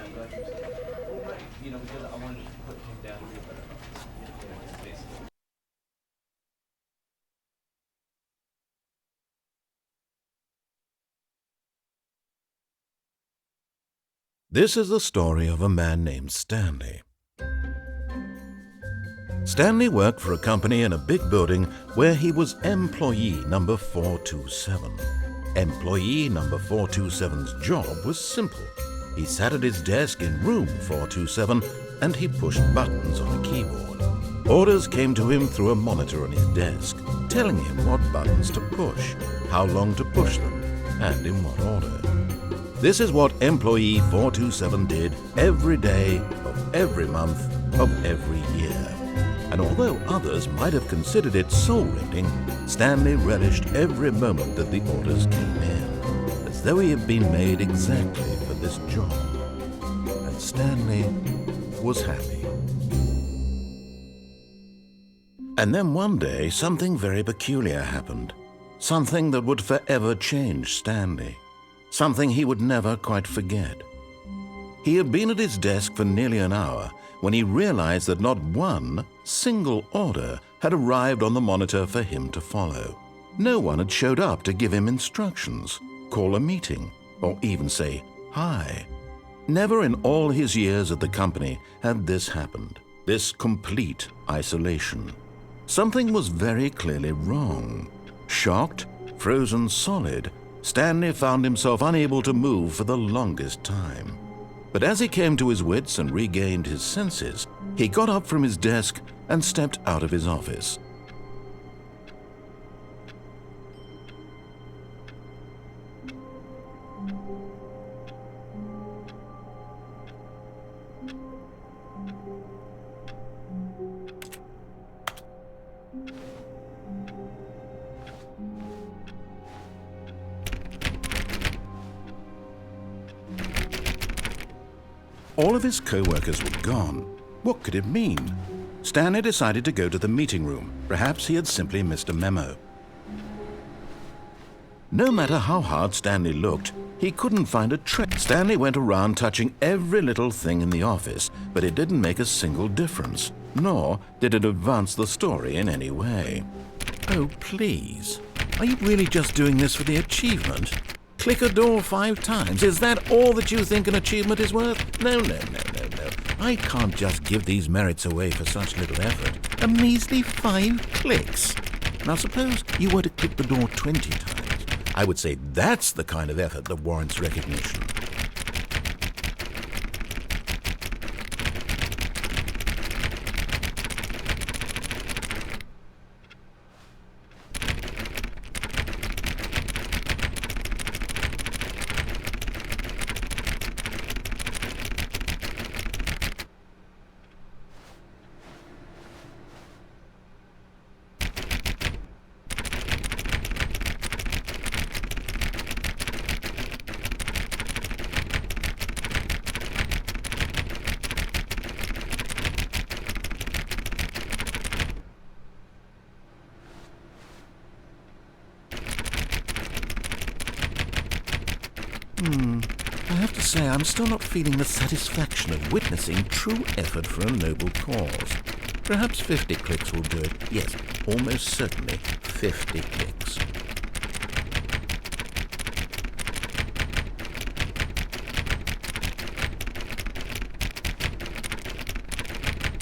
Yeah, I'm glad you said that. Well, right. Because I wanted to put him down here, but basically. This is the story of a man named Stanley. Stanley worked for a company in a big building where he was employee number 427. Employee number 427's job was simple. He sat at his desk in room 427 and he pushed buttons on a keyboard. Orders came to him through a monitor on his desk, telling him what buttons to push, how long to push them, and in what order. This is what employee 427 did every day of every month of every year. And although others might have considered it soul-rending, Stanley relished every moment that the orders came in, as though he had been made exactly for this job. And Stanley was happy. And then one day, something very peculiar happened. Something that would forever change Stanley. Something he would never quite forget. He had been at his desk for nearly an hour when he realized that not one single order had arrived on the monitor for him to follow. No one had showed up to give him instructions, call a meeting, or even say hi. Never in all his years at the company had this happened, this complete isolation. Something was very clearly wrong. Shocked, frozen solid, Stanley found himself unable to move for the longest time. But as he came to his wits and regained his senses, he got up from his desk and stepped out of his office. All of his co-workers were gone. What could it mean? Stanley decided to go to the meeting room. Perhaps he had simply missed a memo. No matter how hard Stanley looked, he couldn't find a trace. Stanley went around touching every little thing in the office, but it didn't make a single difference, nor did it advance the story in any way. Oh, please. Are you really just doing this for the achievement? Click a door 5 times. Is that all that you think an achievement is worth? No. I can't just give these merits away for such little effort. A measly 5 clicks. Now suppose you were to click the door 20 times. I would say that's the kind of effort that warrants recognition. I have to say, I'm still not feeling the satisfaction of witnessing true effort for a noble cause. Perhaps 50 clicks will do it. Yes, almost certainly 50 clicks.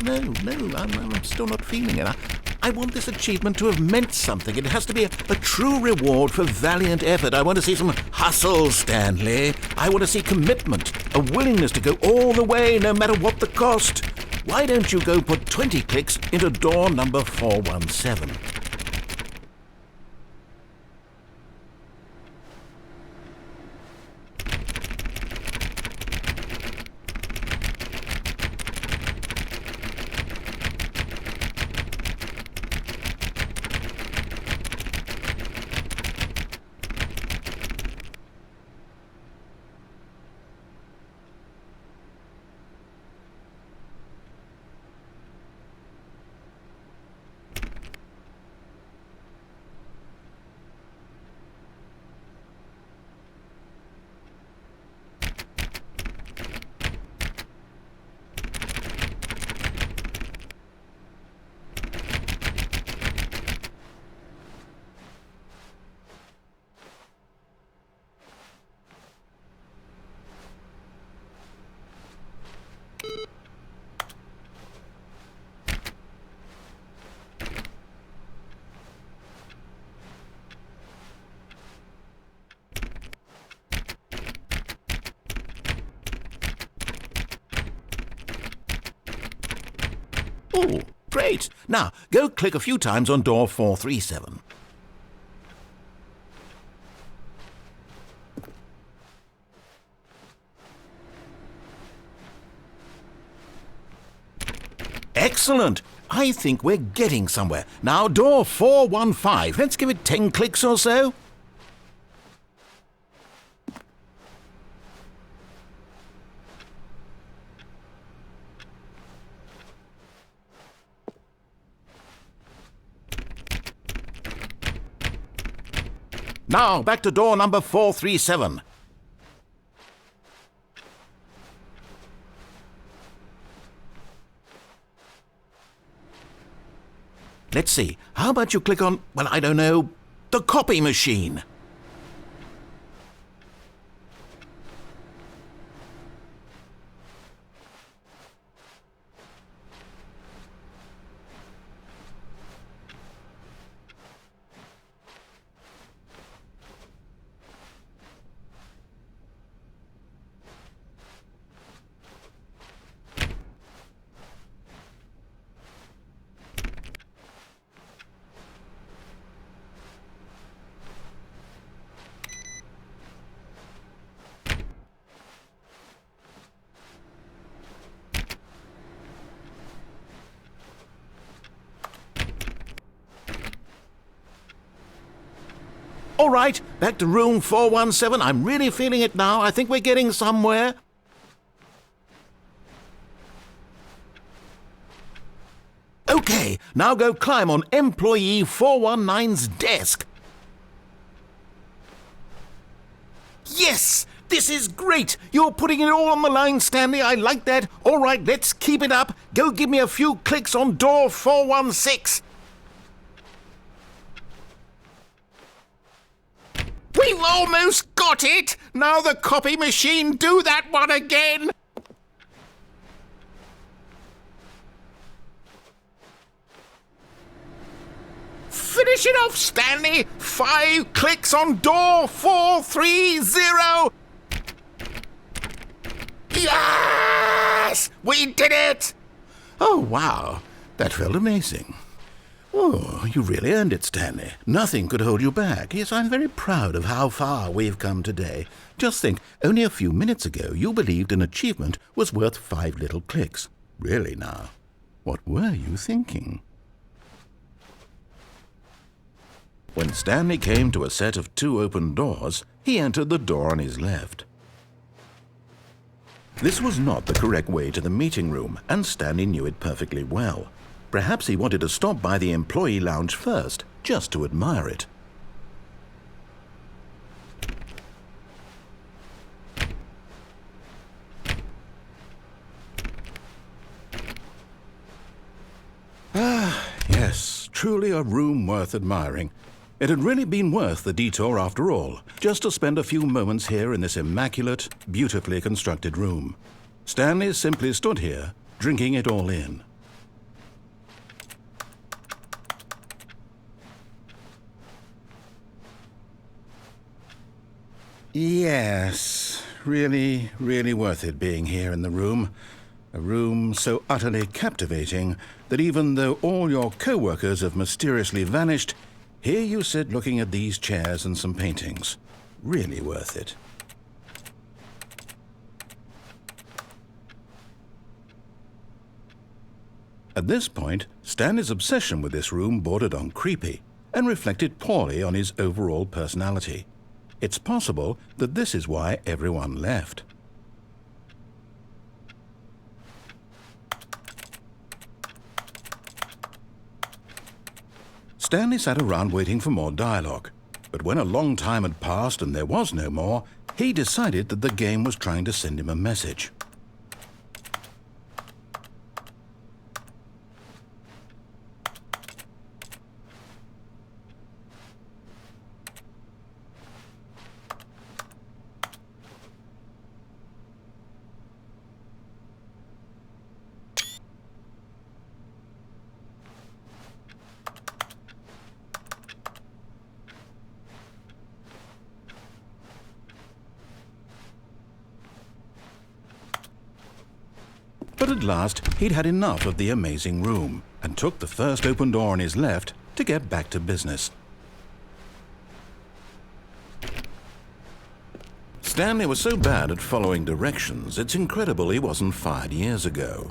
No, I'm still not feeling it. I want this achievement to have meant something. It has to be a true reward for valiant effort. I want to see some hustle, Stanley. I want to see commitment, a willingness to go all the way, no matter what the cost. Why don't you go put 20 clicks into door number 417? Oh, great. Now, go click a few times on door 437. Excellent. I think we're getting somewhere. Now, door 415. Let's give it 10 clicks or so. Now, back to door number 437. Let's see. How about you click on, well, I don't know, the copy machine? All right, back to room 417. I'm really feeling it now. I think we're getting somewhere. Okay, now go climb on employee 419's desk. Yes! This is great! You're putting it all on the line, Stanley. I like that. All right, let's keep it up. Go give me a few clicks on door 416. We've almost got it! Now the copy machine, do that one again! Finish it off, Stanley! 5 clicks on door 430! Yes! We did it! Oh, wow. That felt amazing. Oh, you really earned it, Stanley. Nothing could hold you back. Yes, I'm very proud of how far we've come today. Just think, only a few minutes ago you believed an achievement was worth 5 little clicks. Really now, what were you thinking? When Stanley came to a set of 2 open doors, he entered the door on his left. This was not the correct way to the meeting room, and Stanley knew it perfectly well. Perhaps he wanted to stop by the employee lounge first, just to admire it. Ah, yes, truly a room worth admiring. It had really been worth the detour after all, just to spend a few moments here in this immaculate, beautifully constructed room. Stanley simply stood here, drinking it all in. Yes, really, really worth it being here in the room. A room so utterly captivating that even though all your co-workers have mysteriously vanished, here you sit looking at these chairs and some paintings. Really worth it. At this point, Stanley's obsession with this room bordered on creepy and reflected poorly on his overall personality. It's possible that this is why everyone left. Stanley sat around waiting for more dialogue, but when a long time had passed and there was no more, he decided that the game was trying to send him a message. But at last, he'd had enough of the amazing room and took the first open door on his left to get back to business. Stanley was so bad at following directions, it's incredible he wasn't fired years ago.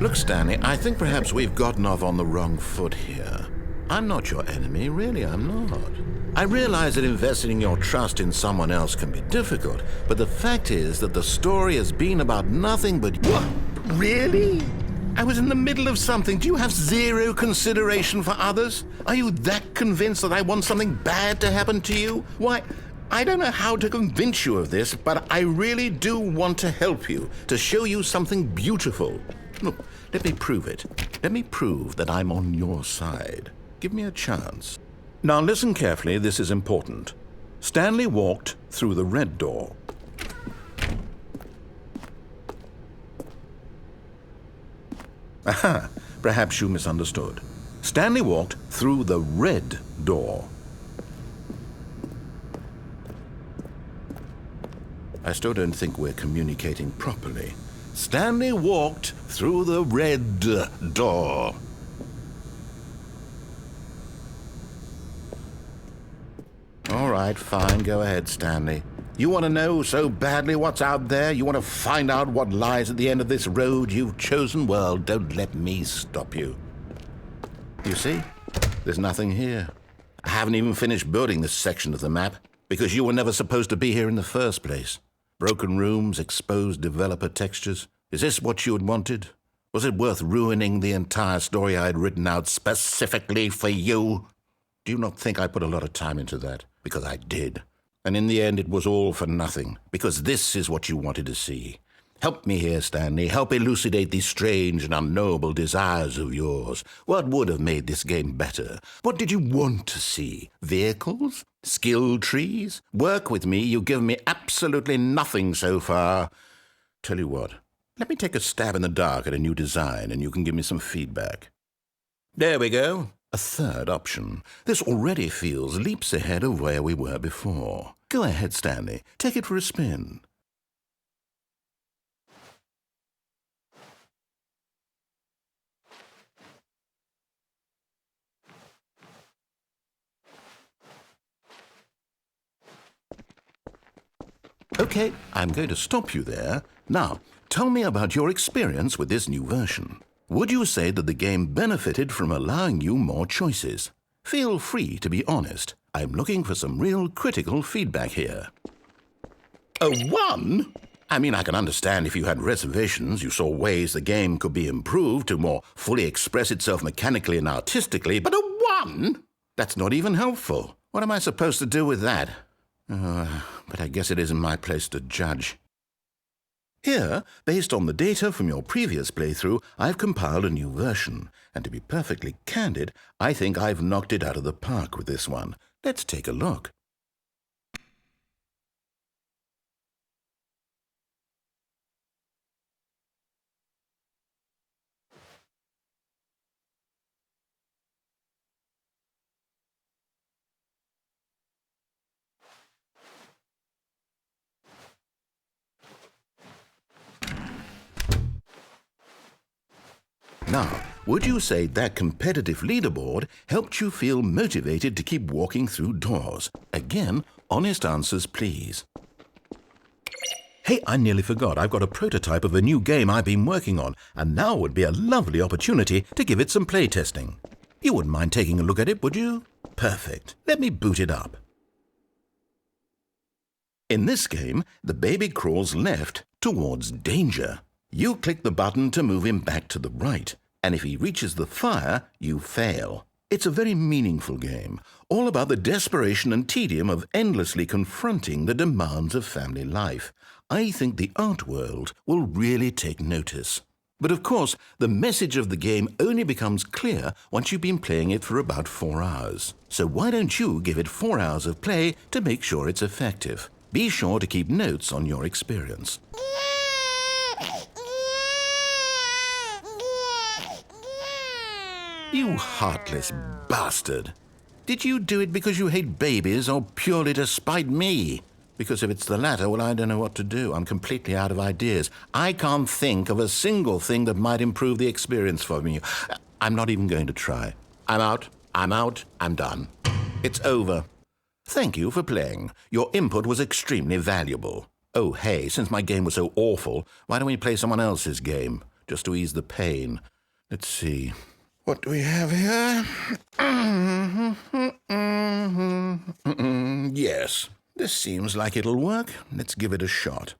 Look, Stanley, I think perhaps we've gotten off on the wrong foot here. I'm not your enemy, really, I'm not. I realize that investing your trust in someone else can be difficult, but the fact is that the story has been about nothing but... What? Really? I was in the middle of something. Do you have zero consideration for others? Are you that convinced that I want something bad to happen to you? Why, I don't know how to convince you of this, but I really do want to help you, to show you something beautiful. Look, let me prove it. Let me prove that I'm on your side. Give me a chance. Now listen carefully, this is important. Stanley walked through the red door. Aha, perhaps you misunderstood. Stanley walked through the red door. I still don't think we're communicating properly. Stanley walked through the red door. All right, fine, go ahead, Stanley. You want to know so badly what's out there? You want to find out what lies at the end of this road you've chosen? Well, don't let me stop you. You see? There's nothing here. I haven't even finished building this section of the map because you were never supposed to be here in the first place. Broken rooms, exposed developer textures. Is this what you had wanted? Was it worth ruining the entire story I had written out specifically for you? Do you not think I put a lot of time into that? Because I did. And in the end, it was all for nothing. Because this is what you wanted to see. Help me here, Stanley. Help elucidate these strange and unknowable desires of yours. What would have made this game better? What did you want to see? Vehicles? Skill trees? Work with me. You've given me absolutely nothing so far. Tell you what. Let me take a stab in the dark at a new design, and you can give me some feedback. There we go. A third option. This already feels leaps ahead of where we were before. Go ahead, Stanley. Take it for a spin. Okay, I'm going to stop you there. Now, tell me about your experience with this new version. Would you say that the game benefited from allowing you more choices? Feel free to be honest. I'm looking for some real critical feedback here. A 1? I mean, I can understand if you had reservations, you saw ways the game could be improved to more fully express itself mechanically and artistically, but a 1? That's not even helpful. What am I supposed to do with that? But I guess it isn't my place to judge. Here, based on the data from your previous playthrough, I've compiled a new version. And to be perfectly candid, I think I've knocked it out of the park with this one. Let's take a look. Now, would you say that competitive leaderboard helped you feel motivated to keep walking through doors? Again, honest answers, please. Hey, I nearly forgot. I've got a prototype of a new game I've been working on, and now would be a lovely opportunity to give it some playtesting. You wouldn't mind taking a look at it, would you? Perfect. Let me boot it up. In this game, the baby crawls left towards danger. You click the button to move him back to the right, and if he reaches the fire, you fail. It's a very meaningful game, all about the desperation and tedium of endlessly confronting the demands of family life. I think the art world will really take notice. But of course, the message of the game only becomes clear once you've been playing it for about 4 hours. So why don't you give it 4 hours of play to make sure it's effective? Be sure to keep notes on your experience. You heartless bastard! Did you do it because you hate babies or purely to spite me? Because if it's the latter, well, I don't know what to do. I'm completely out of ideas. I can't think of a single thing that might improve the experience for me. I'm not even going to try. I'm out. I'm done. It's over. Thank you for playing. Your input was extremely valuable. Oh, hey, since my game was so awful, why don't we play someone else's game, just to ease the pain? Let's see. What do we have here? Yes, this seems like it'll work. Let's give it a shot.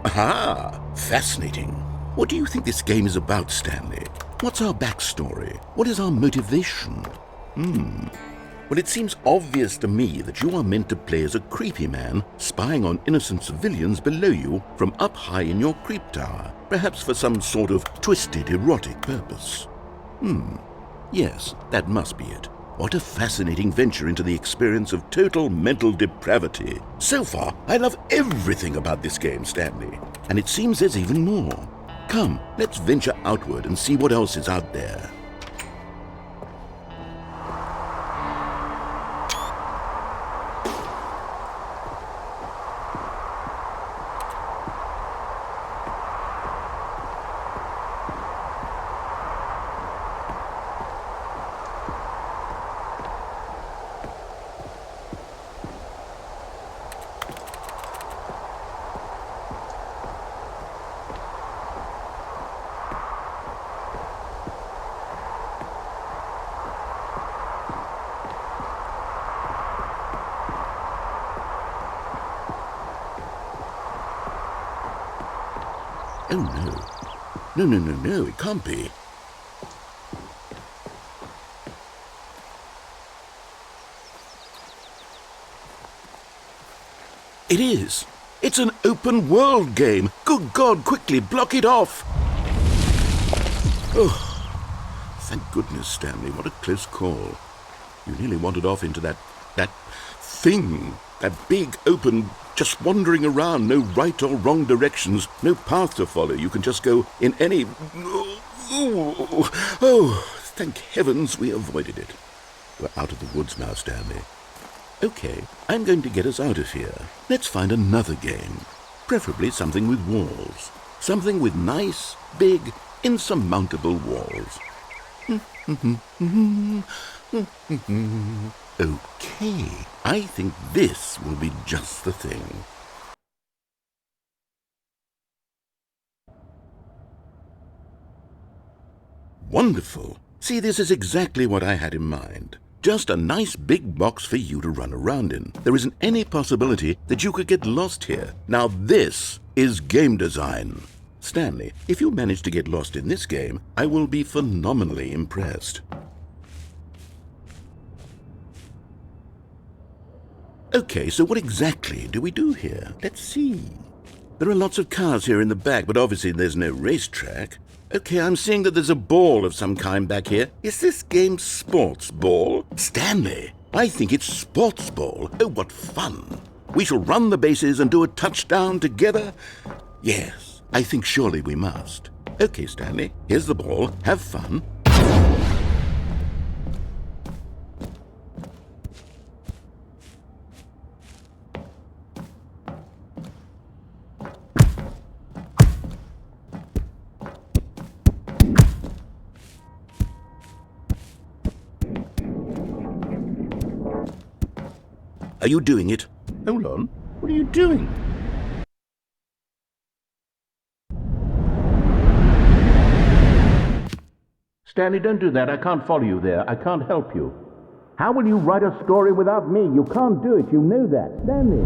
Aha! Fascinating. What do you think this game is about, Stanley? What's our backstory? What is our motivation? Well, it seems obvious to me that you are meant to play as a creepy man spying on innocent civilians below you from up high in your creep tower, perhaps for some sort of twisted erotic purpose. Yes, that must be it. What a fascinating venture into the experience of total mental depravity. So far, I love everything about this game, Stanley. And it seems there's even more. Come, let's venture outward and see what else is out there. Oh, no. No, it can't be. It is. It's an open world game. Good God, quickly block it off. Oh, thank goodness, Stanley. What a close call. You nearly wandered off into that thing. That big, open, just wandering around, no right or wrong directions, no path to follow. You can just go in any... Oh, thank heavens we avoided it. We're out of the woods now, Stanley. Okay, I'm going to get us out of here. Let's find another game. Preferably something with walls. Something with nice, big, insurmountable walls. Okay, I think this will be just the thing. Wonderful. See, this is exactly what I had in mind. Just a nice big box for you to run around in. There isn't any possibility that you could get lost here. Now this is game design. Stanley, if you manage to get lost in this game, I will be phenomenally impressed. Okay, so what exactly do we do here? Let's see. There are lots of cars here in the back, but obviously there's no racetrack. Okay, I'm seeing that there's a ball of some kind back here. Is this game sports ball? Stanley, I think it's sports ball. Oh, what fun. We shall run the bases and do a touchdown together? Yes, I think surely we must. Okay, Stanley, here's the ball. Have fun. Are you doing it? Hold on. What are you doing? Stanley, don't do that. I can't follow you there. I can't help you. How will you write a story without me? You can't do it. You know that. Stanley.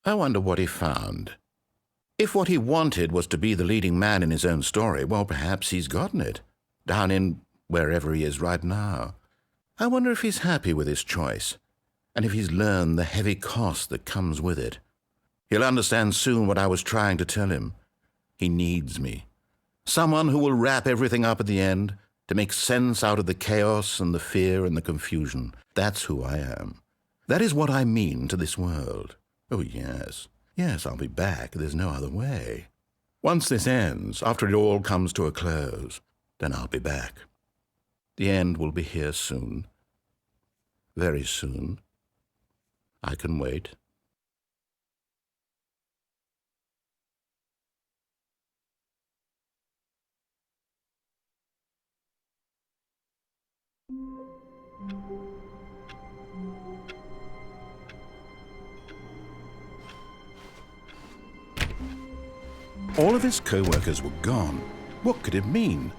I wonder what he found. If what he wanted was to be the leading man in his own story, well, perhaps he's gotten it, down in wherever he is right now. I wonder if he's happy with his choice, and if he's learned the heavy cost that comes with it. He'll understand soon what I was trying to tell him. He needs me. Someone who will wrap everything up at the end, to make sense out of the chaos and the fear and the confusion. That's who I am. That is what I mean to this world. Oh, yes. Yes, I'll be back. There's no other way. Once this ends, after it all comes to a close, then I'll be back. The end will be here soon. Very soon. I can wait. All of his co-workers were gone. What could it mean?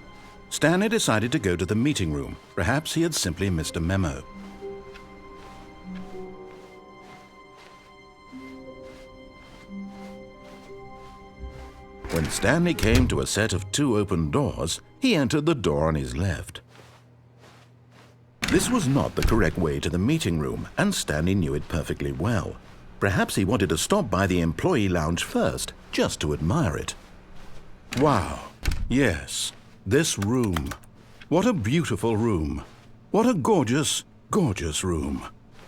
Stanley decided to go to the meeting room. Perhaps he had simply missed a memo. When Stanley came to a set of 2 open doors, he entered the door on his left. This was not the correct way to the meeting room, and Stanley knew it perfectly well. Perhaps he wanted to stop by the employee lounge first, just to admire it. Wow, yes, this room. What a beautiful room. What a gorgeous, gorgeous room.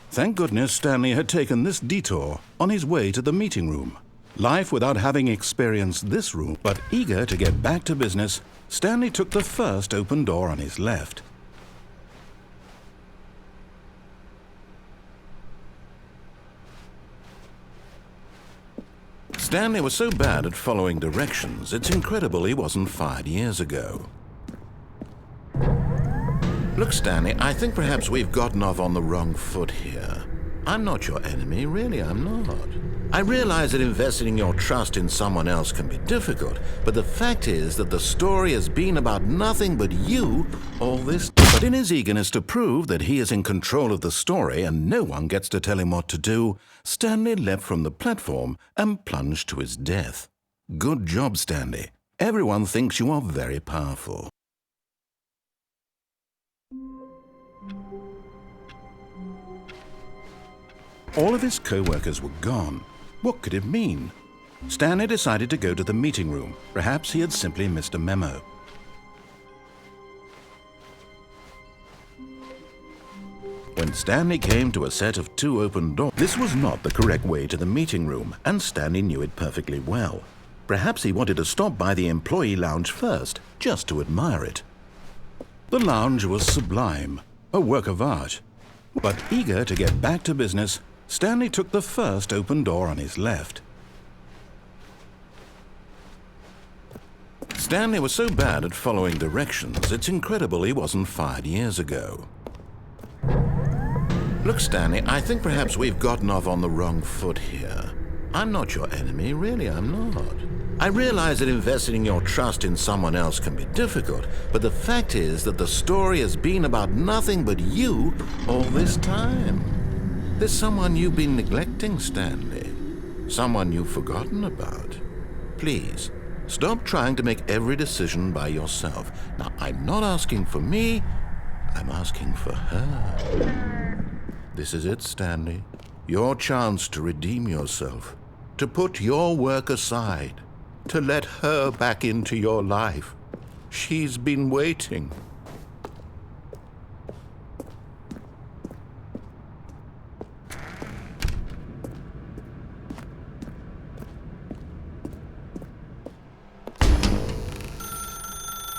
Thank goodness Stanley had taken this detour on his way to the meeting room. Life without having experienced this room, but eager to get back to business, Stanley took the first open door on his left. Stanley was so bad at following directions, it's incredible he wasn't fired years ago. Look, Stanley, I think perhaps we've gotten off on the wrong foot here. I'm not your enemy, really, I'm not. I realize that investing your trust in someone else can be difficult, but the fact is that the story has been about nothing but you all this time. But in his eagerness to prove that he is in control of the story and no one gets to tell him what to do, Stanley leapt from the platform and plunged to his death. Good job, Stanley. Everyone thinks you are very powerful. All of his co-workers were gone. What could it mean? Stanley decided to go to the meeting room. Perhaps he had simply missed a memo. When Stanley came to a set of 2 open doors, this was not the correct way to the meeting room, and Stanley knew it perfectly well. Perhaps he wanted to stop by the employee lounge first, just to admire it. The lounge was sublime, a work of art. But eager to get back to business, Stanley took the first open door on his left. Stanley was so bad at following directions, it's incredible he wasn't fired years ago. Look, Stanley, I think perhaps we've gotten off on the wrong foot here. I'm not your enemy, really, I'm not. I realize that investing your trust in someone else can be difficult, but the fact is that the story has been about nothing but you all this time. There's someone you've been neglecting, Stanley. Someone you've forgotten about. Please, stop trying to make every decision by yourself. Now, I'm not asking for me, I'm asking for her. This is it, Stanley. Your chance to redeem yourself, to put your work aside, to let her back into your life. She's been waiting.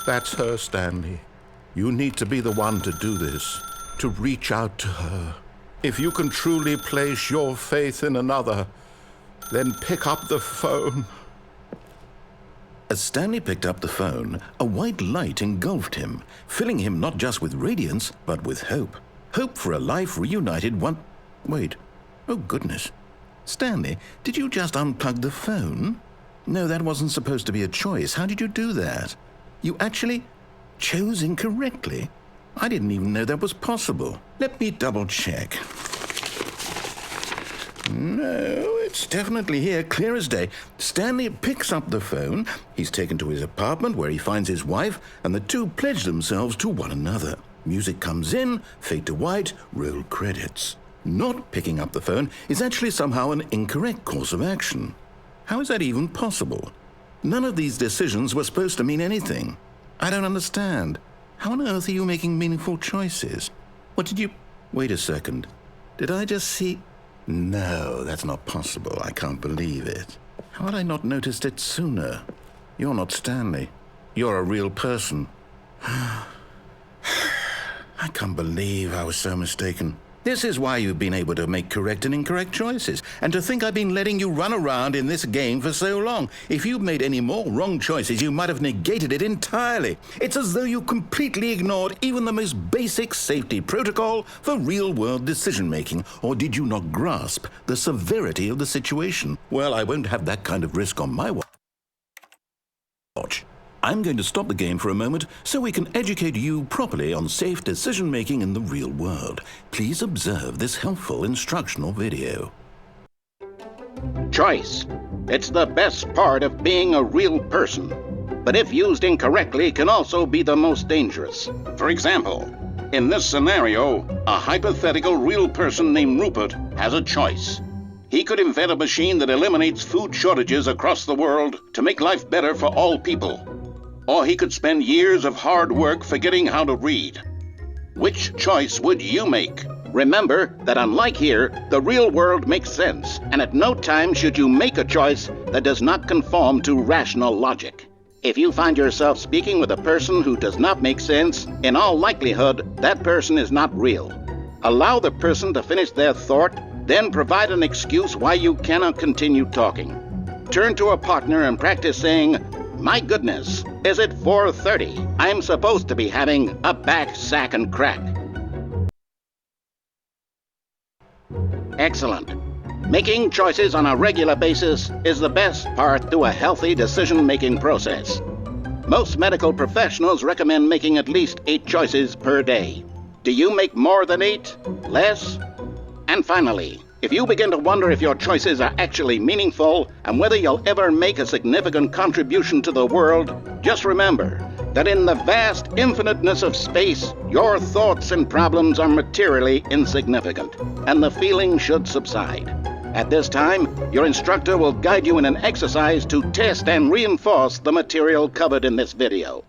That's her, Stanley. You need to be the one to do this, to reach out to her. If you can truly place your faith in another, then pick up the phone. As Stanley picked up the phone, a white light engulfed him, filling him not just with radiance, but with hope. Hope for a life reunited one... Wait. Oh, goodness. Stanley, did you just unplug the phone? No, that wasn't supposed to be a choice. How did you do that? You actually chose incorrectly? I didn't even know that was possible. Let me double check. No, it's definitely here, clear as day. Stanley picks up the phone. He's taken to his apartment where he finds his wife, and the two pledge themselves to one another. Music comes in, fade to white, roll credits. Not picking up the phone is actually somehow an incorrect course of action. How is that even possible? None of these decisions were supposed to mean anything. I don't understand. How on earth are you making meaningful choices? What did you... Wait a second. Did I just see... No, that's not possible. I can't believe it. How had I not noticed it sooner? You're not Stanley. You're a real person. I can't believe I was so mistaken. This is why you've been able to make correct and incorrect choices. And to think I've been letting you run around in this game for so long. If you'd made any more wrong choices, you might have negated it entirely. It's as though you completely ignored even the most basic safety protocol for real-world decision-making. Or did you not grasp the severity of the situation? Well, I won't have that kind of risk on my watch. I'm going to stop the game for a moment so we can educate you properly on safe decision-making in the real world. Please observe this helpful instructional video. Choice. It's the best part of being a real person. But if used incorrectly, can also be the most dangerous. For example, in this scenario, a hypothetical real person named Rupert has a choice. He could invent a machine that eliminates food shortages across the world to make life better for all people. Or he could spend years of hard work forgetting how to read. Which choice would you make? Remember that unlike here, the real world makes sense, and at no time should you make a choice that does not conform to rational logic. If you find yourself speaking with a person who does not make sense, in all likelihood, that person is not real. Allow the person to finish their thought, then provide an excuse why you cannot continue talking. Turn to a partner and practice saying, "My goodness, is it 4:30? I'm supposed to be having a back, sack, and crack." Excellent. Making choices on a regular basis is the best part to a healthy decision-making process. Most medical professionals recommend making at least 8 choices per day. Do you make more than 8? Less? And finally, if you begin to wonder if your choices are actually meaningful and whether you'll ever make a significant contribution to the world, just remember that in the vast infiniteness of space, your thoughts and problems are materially insignificant, and the feeling should subside. At this time, your instructor will guide you in an exercise to test and reinforce the material covered in this video.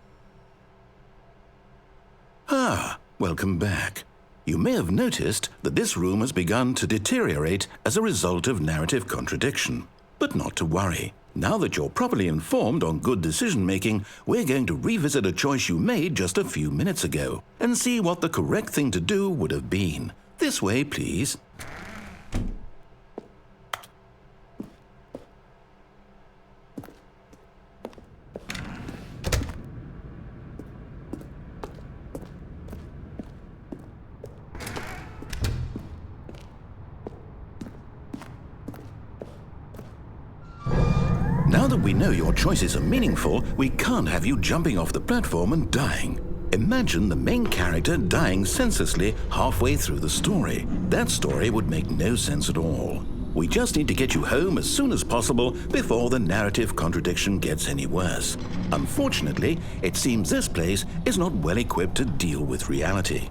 Welcome back. You may have noticed that this room has begun to deteriorate as a result of narrative contradiction. But not to worry. Now that you're properly informed on good decision-making, we're going to revisit a choice you made just a few minutes ago and see what the correct thing to do would have been. This way, please. Now that we know your choices are meaningful, we can't have you jumping off the platform and dying. Imagine the main character dying senselessly halfway through the story. That story would make no sense at all. We just need to get you home as soon as possible before the narrative contradiction gets any worse. Unfortunately, it seems this place is not well equipped to deal with reality.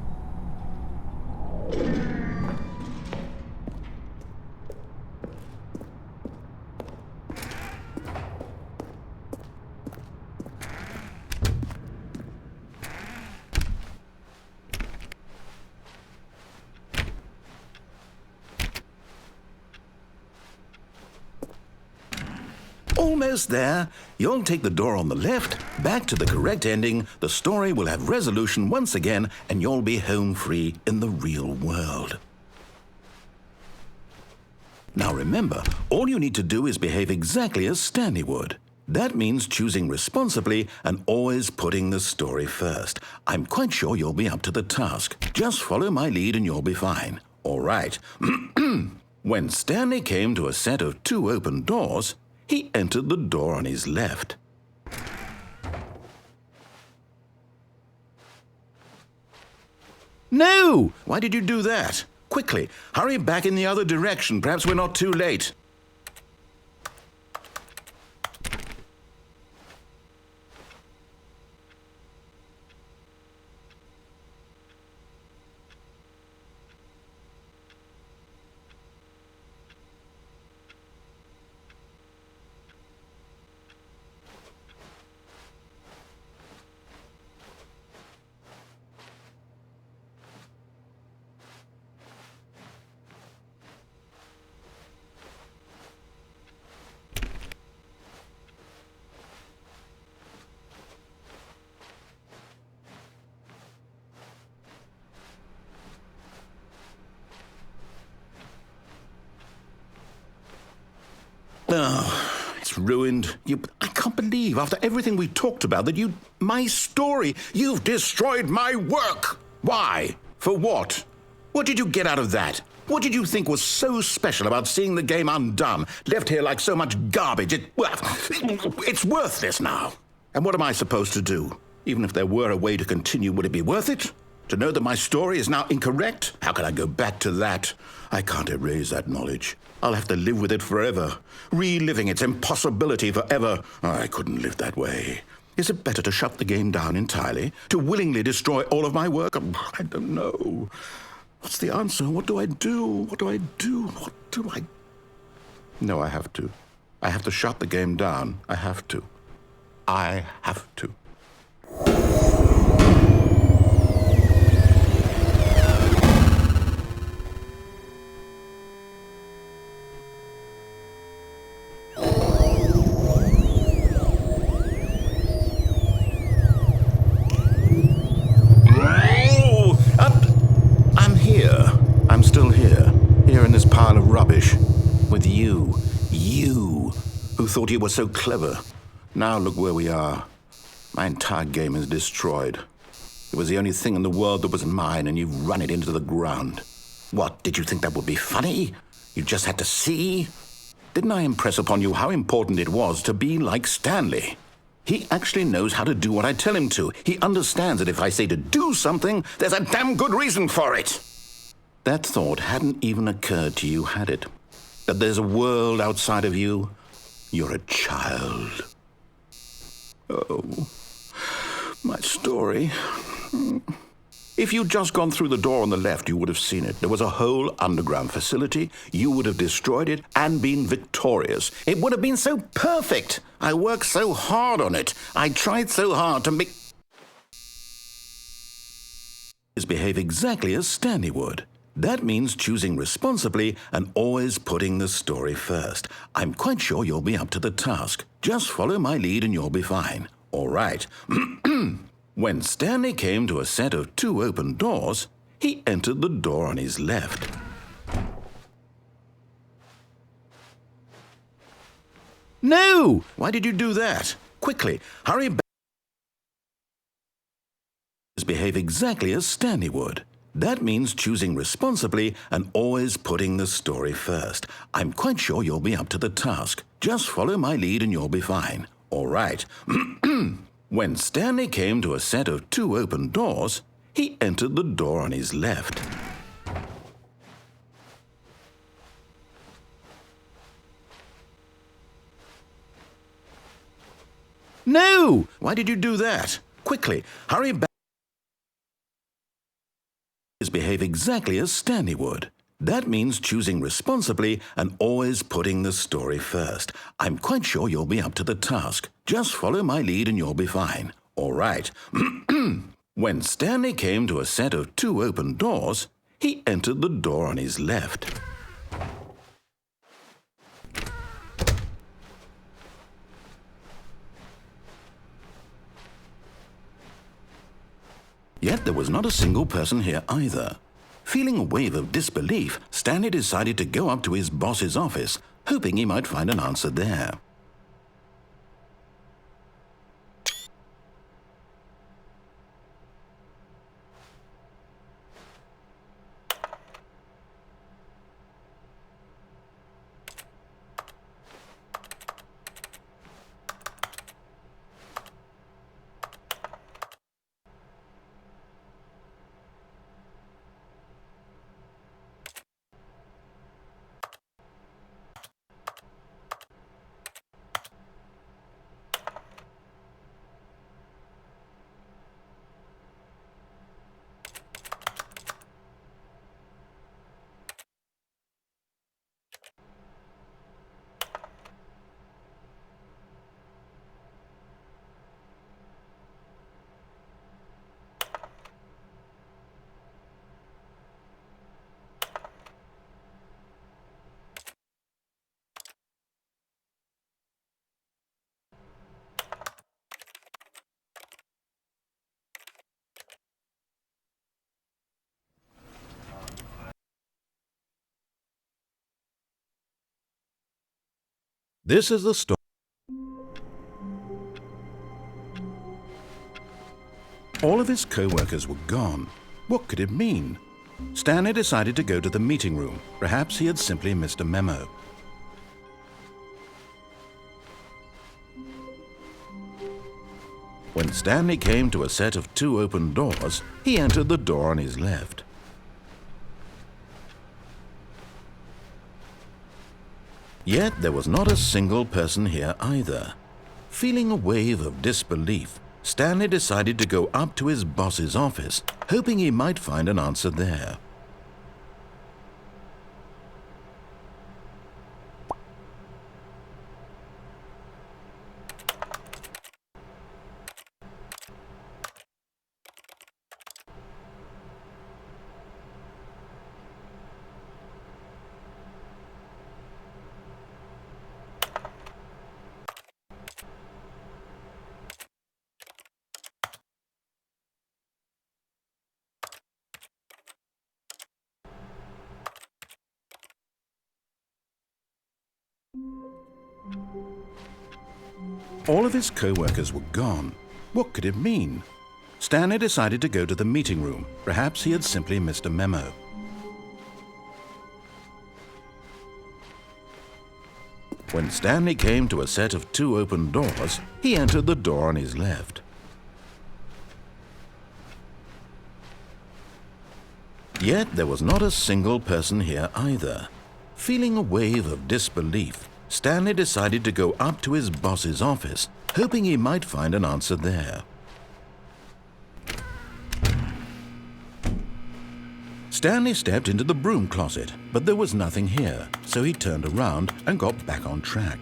Almost there. You'll take the door on the left, back to the correct ending, the story will have resolution once again, and you'll be home free in the real world. Now remember, all you need to do is behave exactly as Stanley would. That means choosing responsibly and always putting the story first. I'm quite sure you'll be up to the task. Just follow my lead and you'll be fine. All right. When Stanley came to a set of 2 open doors, he entered the door on his left. No! Why did you do that? Quickly, hurry back in the other direction. Perhaps we're not too late. ruined. I can't believe, after everything we talked about, that my story, you've destroyed my work. Why? For what? What did you get out of that? What did you think was so special about seeing the game undone, left here like so much garbage? It's worthless now. And what am I supposed to do? Even if there were a way to continue, would it be worth it? To know that my story is now incorrect? How can I go back to that? I can't erase that knowledge. I'll have to live with it forever, reliving its impossibility forever. I couldn't live that way. Is it better to shut the game down entirely? To willingly destroy all of my work? I don't know. What's the answer? What do I do? What do I do? What do I... No, I have to. I have to shut the game down. I have to. I have to. I'm still here in this pile of rubbish, with you who thought you were so clever. Now look where we are. My entire game is destroyed. It was the only thing in the world that was mine, and you've run it into the ground. What, did you think that would be funny? You just had to see? Didn't I impress upon you how important it was to be like Stanley? He actually knows how to do what I tell him to. He understands that if I say to do something, there's a damn good reason for it. That thought hadn't even occurred to you, had it? That there's a world outside of you? You're a child. Oh, my story. If you'd just gone through the door on the left, you would have seen it. There was a whole underground facility. You would have destroyed it and been victorious. It would have been so perfect. I worked so hard on it. I tried so hard to make... behave exactly as Stanley would. That means choosing responsibly and always putting the story first. I'm quite sure you'll be up to the task. Just follow my lead and you'll be fine. All right. When Stanley came to a set of 2 open doors, he entered the door on his left. No! Why did you do that? Quickly, hurry back. Behave exactly as Stanley would. That means choosing responsibly and always putting the story first. I'm quite sure you'll be up to the task. Just follow my lead and you'll be fine. All right. When Stanley came to a set of 2 open doors, he entered the door on his left. No! Why did you do that? Quickly, hurry back. Behave exactly as Stanley would. That means choosing responsibly and always putting the story first. I'm quite sure you'll be up to the task. Just follow my lead and you'll be fine. All right. When Stanley came to a set of 2 open doors, he entered the door on his left. Yet there was not a single person here either. Feeling a wave of disbelief, Stanley decided to go up to his boss's office, hoping he might find an answer there. This is the story. All of his co-workers were gone. What could it mean? Stanley decided to go to the meeting room. Perhaps he had simply missed a memo. When Stanley came to a set of 2 open doors, he entered the door on his left. Yet there was not a single person here either. Feeling a wave of disbelief, Stanley decided to go up to his boss's office, hoping he might find an answer there. All of his co-workers were gone. What could it mean? Stanley decided to go to the meeting room. Perhaps he had simply missed a memo. When Stanley came to a set of 2 open doors, he entered the door on his left. Yet there was not a single person here either. Feeling a wave of disbelief, Stanley decided to go up to his boss's office, hoping he might find an answer there. Stanley stepped into the broom closet, but there was nothing here, so he turned around and got back on track.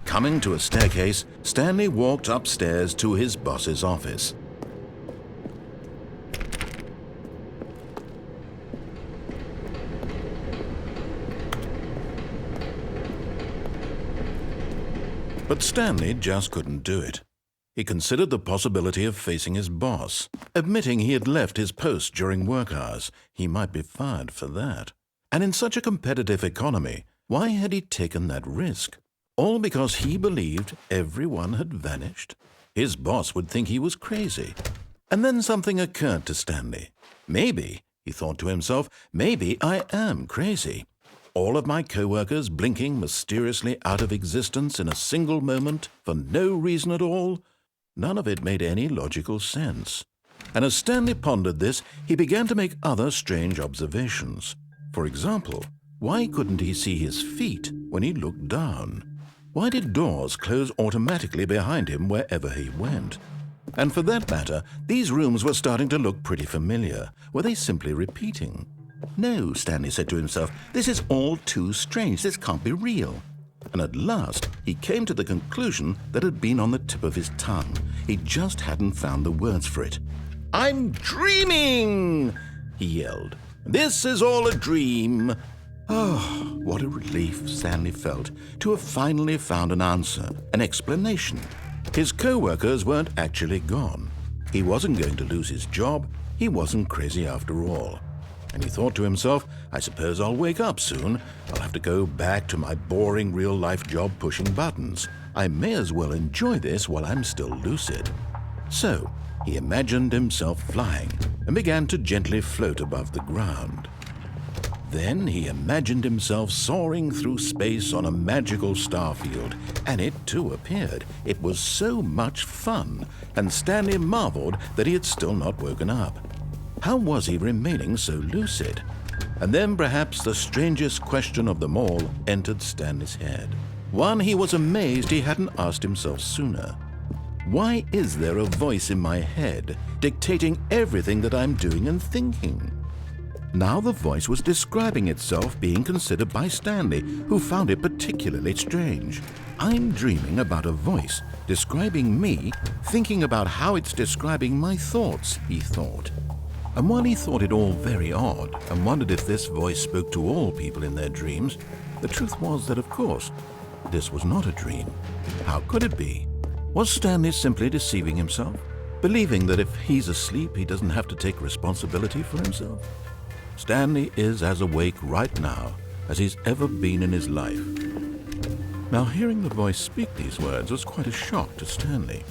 Coming to a staircase, Stanley walked upstairs to his boss's office. But Stanley just couldn't do it. He considered the possibility of facing his boss. Admitting he had left his post during work hours, he might be fired for that. And in such a competitive economy, why had he taken that risk? All because he believed everyone had vanished? His boss would think he was crazy. And then something occurred to Stanley. Maybe, he thought to himself, maybe I am crazy. All of my co-workers blinking mysteriously out of existence in a single moment for no reason at all? None of it made any logical sense. And as Stanley pondered this, he began to make other strange observations. For example, why couldn't he see his feet when he looked down? Why did doors close automatically behind him wherever he went? And for that matter, these rooms were starting to look pretty familiar. Were they simply repeating? No, Stanley said to himself, this is all too strange. This can't be real. And at last, he came to the conclusion that had been on the tip of his tongue. He just hadn't found the words for it. "I'm dreaming!" he yelled. "This is all a dream." Oh, what a relief Stanley felt to have finally found an answer, an explanation. His co-workers weren't actually gone. He wasn't going to lose his job. He wasn't crazy after all. And he thought to himself, I suppose I'll wake up soon. I'll have to go back to my boring real-life job pushing buttons. I may as well enjoy this while I'm still lucid. So he imagined himself flying and began to gently float above the ground. Then he imagined himself soaring through space on a magical starfield, and it too appeared. It was so much fun, and Stanley marveled that he had still not woken up. How was he remaining so lucid? And then perhaps the strangest question of them all entered Stanley's head. One he was amazed he hadn't asked himself sooner. Why is there a voice in my head dictating everything that I'm doing and thinking? Now the voice was describing itself being considered by Stanley, who found it particularly strange. I'm dreaming about a voice describing me, thinking about how it's describing my thoughts, he thought. And while he thought it all very odd and wondered if this voice spoke to all people in their dreams, the truth was that, of course, this was not a dream. How could it be? Was Stanley simply deceiving himself, believing that if he's asleep, he doesn't have to take responsibility for himself? Stanley is as awake right now as he's ever been in his life. Now, hearing the voice speak these words was quite a shock to Stanley.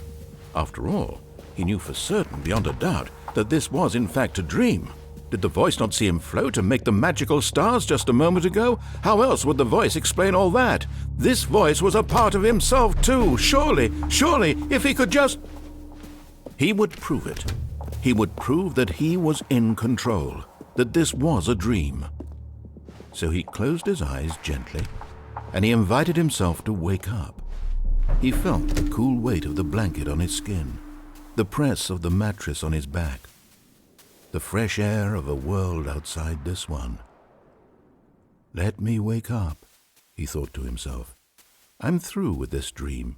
After all, he knew for certain, beyond a doubt, that this was in fact a dream. Did the voice not see him float and make the magical stars just a moment ago? How else would the voice explain all that? This voice was a part of himself too. Surely, if he could just... He would prove it. He would prove that he was in control, that this was a dream. So he closed his eyes gently, and he invited himself to wake up. He felt the cool weight of the blanket on his skin, the press of the mattress on his back, the fresh air of a world outside this one. Let me wake up, he thought to himself. I'm through with this dream.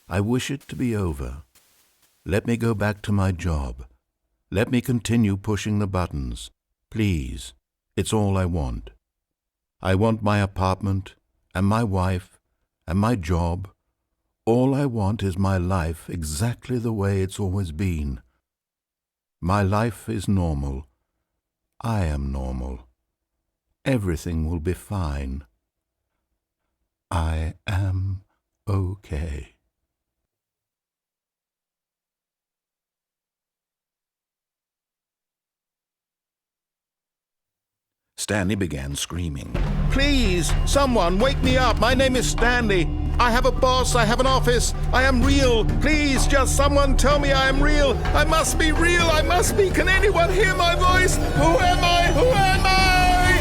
I wish it to be over. Let me go back to my job. Let me continue pushing the buttons. Please, it's all I want. I want my apartment, and my wife, and my job. All I want is my life exactly the way it's always been. My life is normal. I am normal. Everything will be fine. I am okay. Stanley began screaming. Please, someone, wake me up. My name is Stanley. I have a boss. I have an office. I am real. Please, just someone tell me I am real. I must be real. I must be. Can anyone hear my voice? Who am I? Who am I?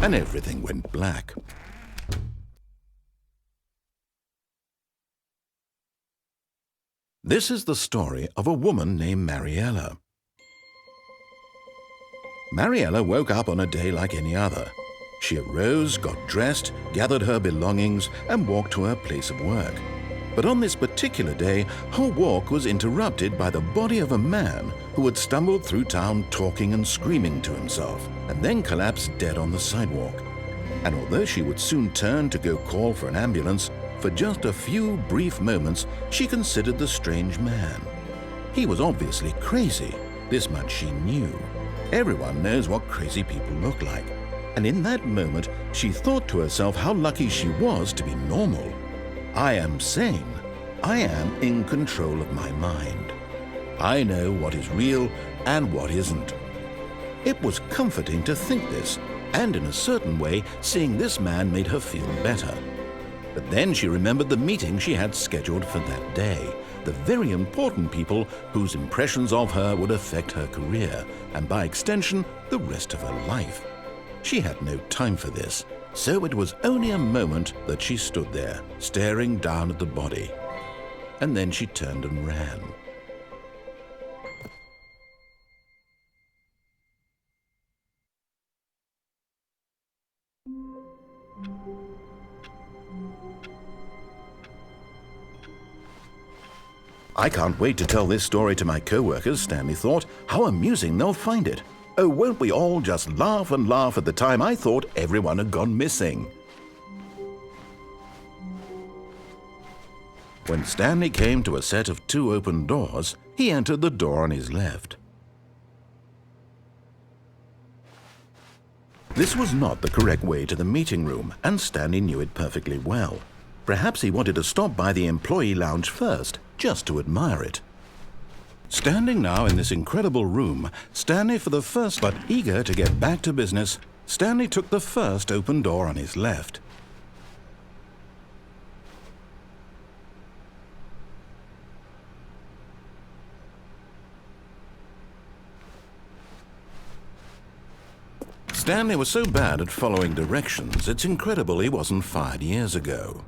And everything went black. This is the story of a woman named Mariella. Mariella woke up on a day like any other. She arose, got dressed, gathered her belongings, and walked to her place of work. But on this particular day, her walk was interrupted by the body of a man who had stumbled through town talking and screaming to himself, and then collapsed dead on the sidewalk. And although she would soon turn to go call for an ambulance, for just a few brief moments she considered the strange man. He was obviously crazy. This much she knew. Everyone knows what crazy people look like. And in that moment, she thought to herself how lucky she was to be normal. I am sane. I am in control of my mind. I know what is real and what isn't. It was comforting to think this, and in a certain way, seeing this man made her feel better. But then she remembered the meeting she had scheduled for that day, the very important people whose impressions of her would affect her career, and by extension, the rest of her life. She had no time for this, so it was only a moment that she stood there, staring down at the body. And then she turned and ran. I can't wait to tell this story to my co-workers, Stanley thought. How amusing they'll find it. Oh, won't we all just laugh and laugh at the time I thought everyone had gone missing. When Stanley came to a set of 2 open doors, he entered the door on his left. This was not the correct way to the meeting room, and Stanley knew it perfectly well. Perhaps he wanted to stop by the employee lounge first, just to admire it. Standing now in this incredible room, Stanley for the first, but eager to get back to business, Stanley took the first open door on his left. Stanley was so bad at following directions, it's incredible he wasn't fired years ago.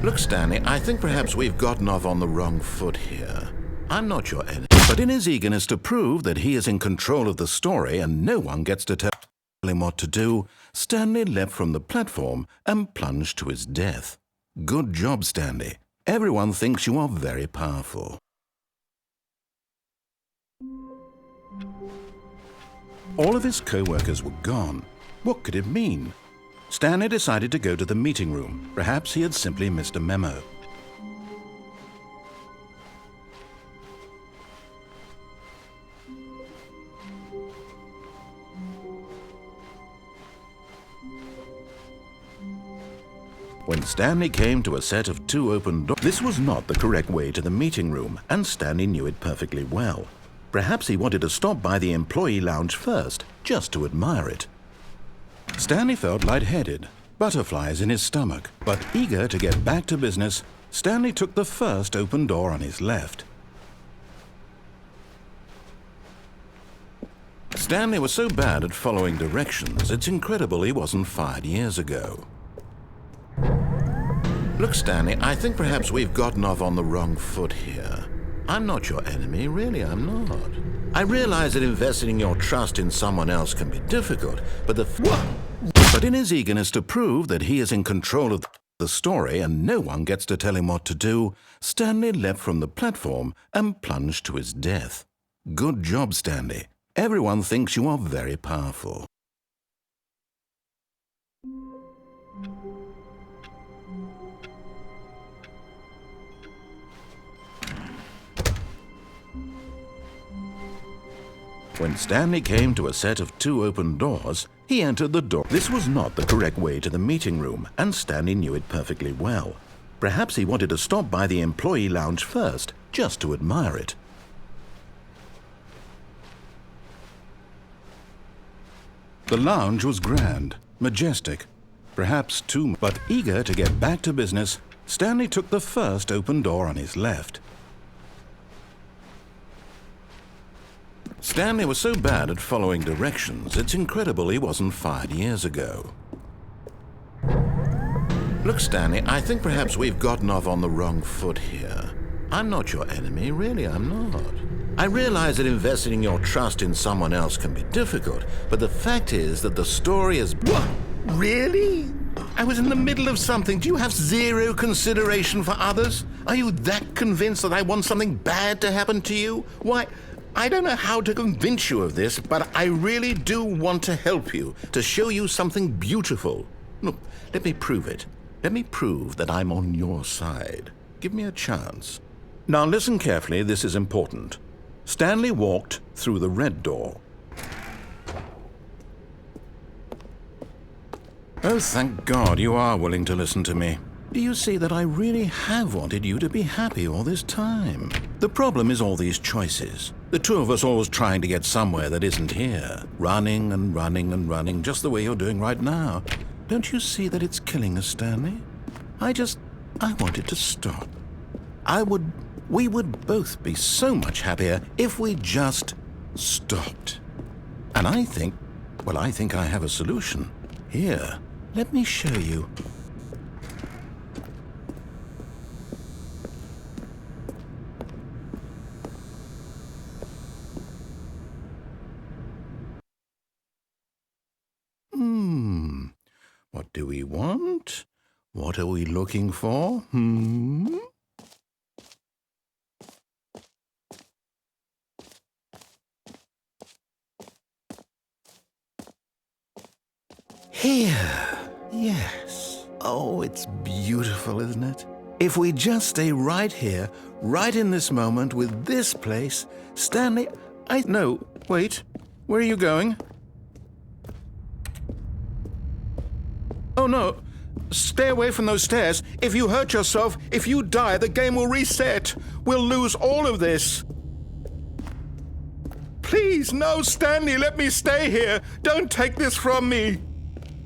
Look, Stanley, I think perhaps we've gotten off on the wrong foot here. I'm not your enemy, but in his eagerness to prove that he is in control of the story and no one gets to tell him what to do, Stanley leapt from the platform and plunged to his death. Good job, Stanley. Everyone thinks you are very powerful. All of his co-workers were gone. What could it mean? Stanley decided to go to the meeting room. Perhaps he had simply missed a memo. When Stanley came to a set of two open doors, this was not the correct way to the meeting room, and Stanley knew it perfectly well. Perhaps he wanted to stop by the employee lounge first, just to admire it. Stanley felt lightheaded, butterflies in his stomach, but eager to get back to business, Stanley took the first open door on his left. Stanley was so bad at following directions, it's incredible he wasn't fired years ago. Look, Stanley, I think perhaps we've gotten off on the wrong foot here. I'm not your enemy, really, I'm not. I realize that investing your trust in someone else can be difficult, but But in his eagerness to prove that he is in control of the story and no one gets to tell him what to do, Stanley leapt from the platform and plunged to his death. Good job, Stanley. Everyone thinks you are very powerful. When Stanley came to a set of two open doors, he entered the door. This was not the correct way to the meeting room, and Stanley knew it perfectly well. Perhaps he wanted to stop by the employee lounge first, just to admire it. The lounge was grand, majestic, perhaps too much. But eager to get back to business, Stanley took the first open door on his left. Stanley was so bad at following directions, it's incredible he wasn't fired years ago. Look, Stanley, I think perhaps we've gotten off on the wrong foot here. I'm not your enemy, really, I'm not. I realize that investing your trust in someone else can be difficult, but the fact is that the story is... What? Really? I was in the middle of something. Do you have zero consideration for others? Are you that convinced that I want something bad to happen to you? Why... I don't know how to convince you of this, but I really do want to help you, to show you something beautiful. Look, let me prove it. Let me prove that I'm on your side. Give me a chance. Now listen carefully, this is important. Stanley walked through the red door. Oh, thank God you are willing to listen to me. Do you see that I really have wanted you to be happy all this time? The problem is all these choices. The two of us always trying to get somewhere that isn't here. Running and running and running, just the way you're doing right now. Don't you see that it's killing us, Stanley? I wanted to stop. We would both be so much happier if we just stopped. And I think I have a solution. Here, let me show you. What do we want? What are we looking for? Here. Yes. Oh, it's beautiful, isn't it? If we just stay right here, right in this moment with this place, Stanley, No, wait. Where are you going? Oh, no. Stay away from those stairs. If you hurt yourself, if you die, the game will reset. We'll lose all of this. Please, no, Stanley, let me stay here. Don't take this from me.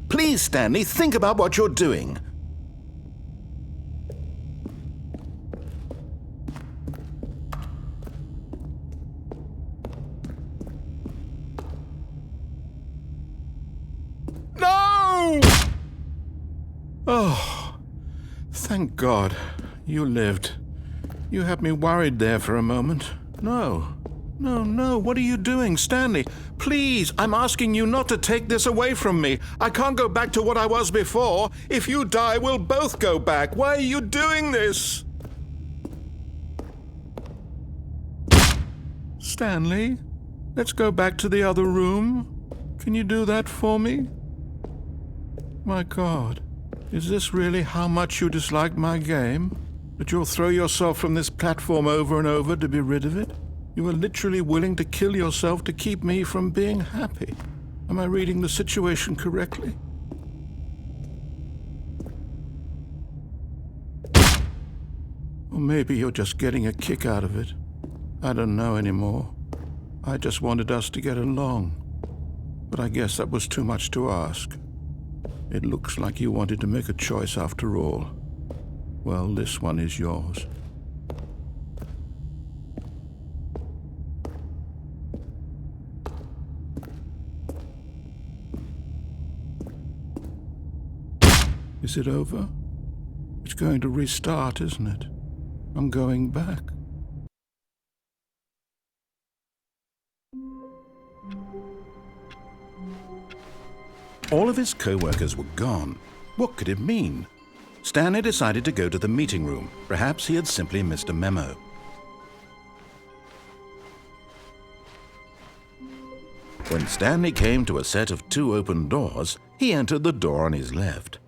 Please, Stanley, think about what you're doing. No! Oh, thank God. You lived. You had me worried there for a moment. No, what are you doing, Stanley? Please, I'm asking you not to take this away from me. I can't go back to what I was before. If you die, we'll both go back. Why are you doing this? Stanley, let's go back to the other room. Can you do that for me? My God. Is this really how much you dislike my game? That you'll throw yourself from this platform over and over to be rid of it? You are literally willing to kill yourself to keep me from being happy. Am I reading the situation correctly? Or maybe you're just getting a kick out of it. I don't know anymore. I just wanted us to get along. But I guess that was too much to ask. It looks like you wanted to make a choice after all. Well, this one is yours. Is it over? It's going to restart, isn't it? I'm going back. All of his co-workers were gone. What could it mean? Stanley decided to go to the meeting room. Perhaps he had simply missed a memo. When Stanley came to a set of 2 open doors, he entered the door on his left.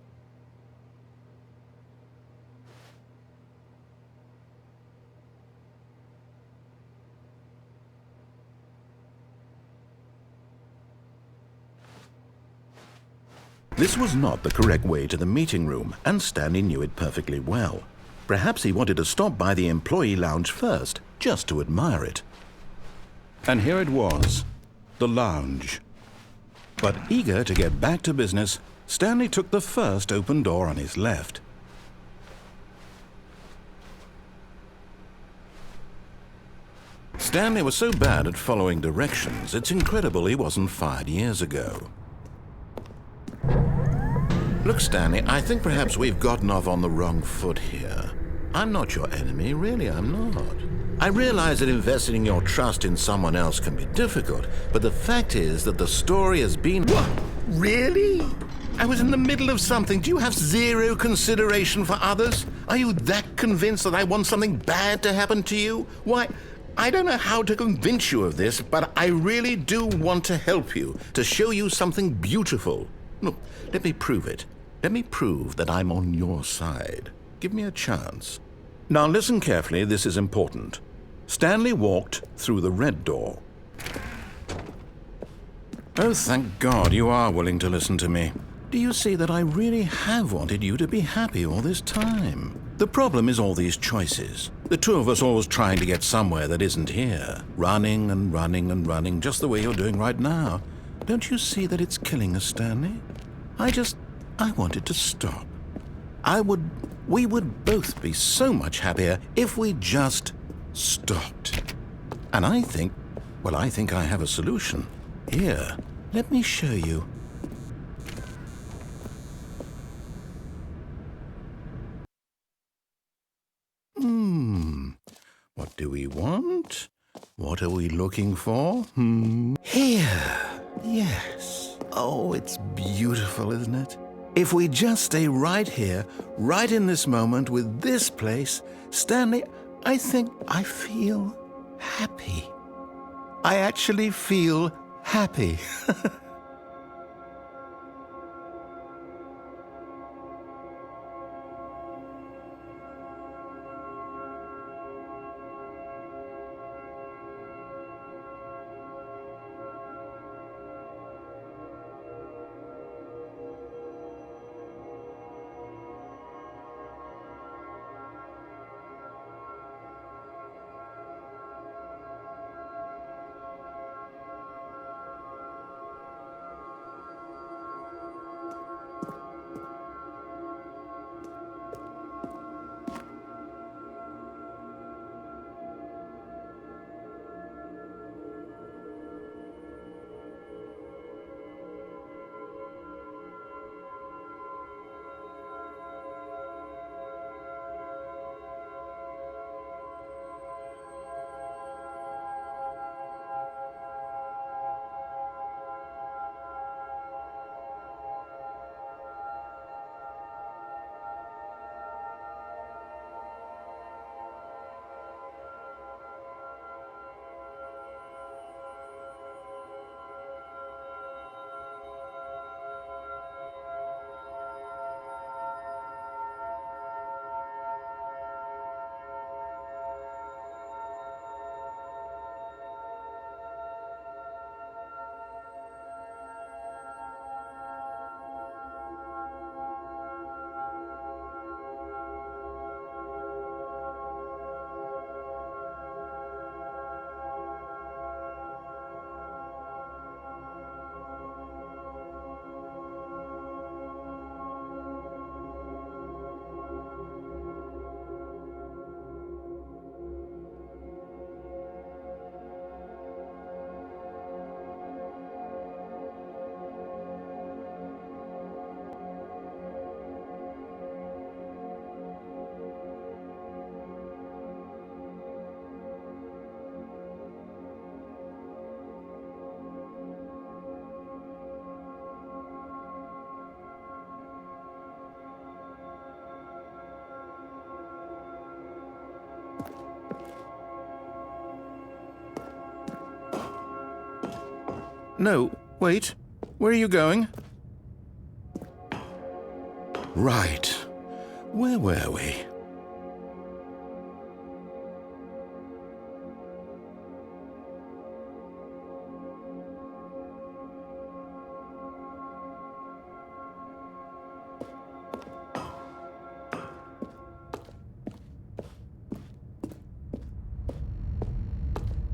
This was not the correct way to the meeting room, and Stanley knew it perfectly well. Perhaps he wanted to stop by the employee lounge first, just to admire it. And here it was, the lounge. But eager to get back to business, Stanley took the first open door on his left. Stanley was so bad at following directions, it's incredible he wasn't fired years ago. Look, Stanley, I think perhaps we've gotten off on the wrong foot here. I'm not your enemy, really, I'm not. I realize that investing your trust in someone else can be difficult, but the fact is that the story has been... What? Really? I was in the middle of something. Do you have zero consideration for others? Are you that convinced that I want something bad to happen to you? Why, I don't know how to convince you of this, but I really do want to help you, to show you something beautiful. Look, let me prove it. Let me prove that I'm on your side. Give me a chance. Now listen carefully, this is important. Stanley walked through the red door. Oh, thank God you are willing to listen to me. Do you see that I really have wanted you to be happy all this time? The problem is all these choices. The 2 of us always trying to get somewhere that isn't here. Running and running and running, just the way you're doing right now. Don't you see that it's killing us, Stanley? I wanted to stop. We would both be so much happier if we just stopped. And I think I have a solution. Here, let me show you. What do we want? What are we looking for? Here. Yes. Oh, it's beautiful, isn't it? If we just stay right here, right in this moment with this place, Stanley, I think I feel happy. I actually feel happy. No, wait. Where are you going? Right. Where were we?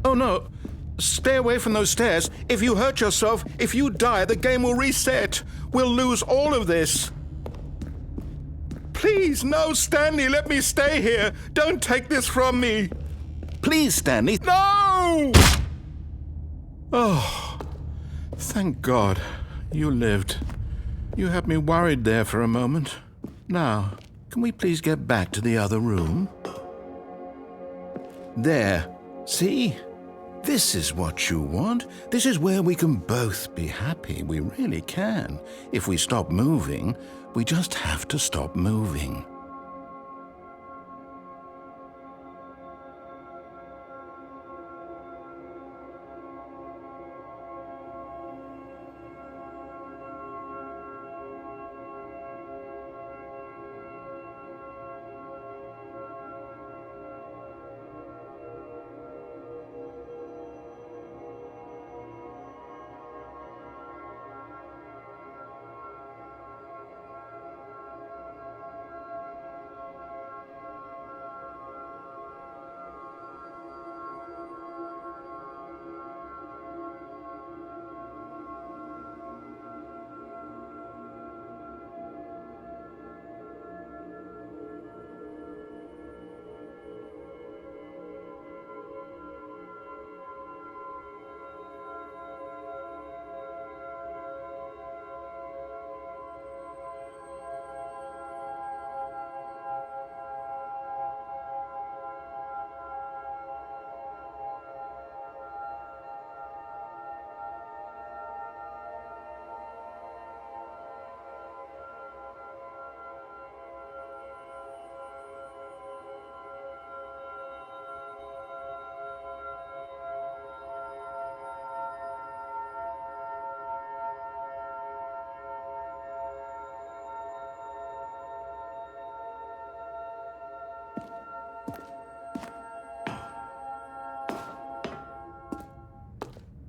Oh no! Stay away from those stairs. If you hurt yourself, if you die, the game will reset. We'll lose all of this. Please, no, Stanley, let me stay here. Don't take this from me. Please, Stanley. No! Oh, thank God you lived. You had me worried there for a moment. Now, can we please get back to the other room? There. See? This is what you want. This is where we can both be happy. We really can. If we stop moving, we just have to stop moving.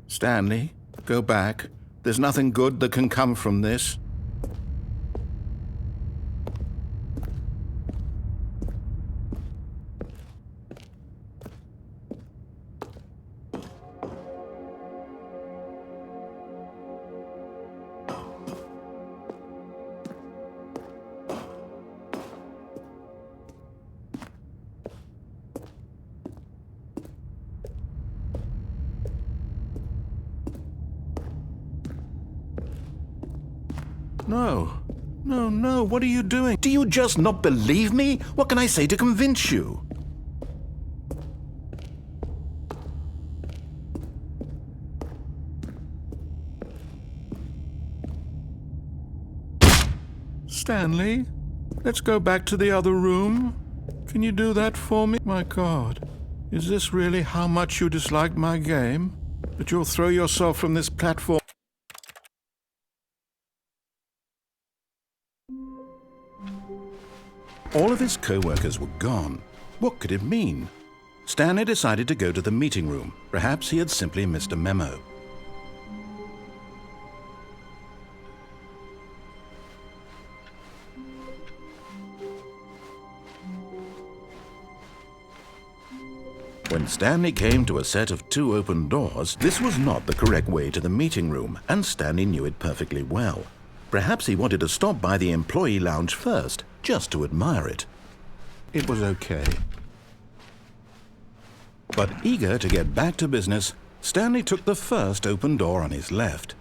Stanley, go back. There's nothing good that can come from this. No, what are you doing? Do you just not believe me? What can I say to convince you? Stanley, let's go back to the other room. Can you do that for me? My God, is this really how much you dislike my game? That you'll throw yourself from this platform? All of his co-workers were gone. What could it mean? Stanley decided to go to the meeting room. Perhaps he had simply missed a memo. When Stanley came to a set of 2 open doors, this was not the correct way to the meeting room, and Stanley knew it perfectly well. Perhaps he wanted to stop by the employee lounge first, just to admire it. It was okay. But eager to get back to business, Stanley took the first open door on his left.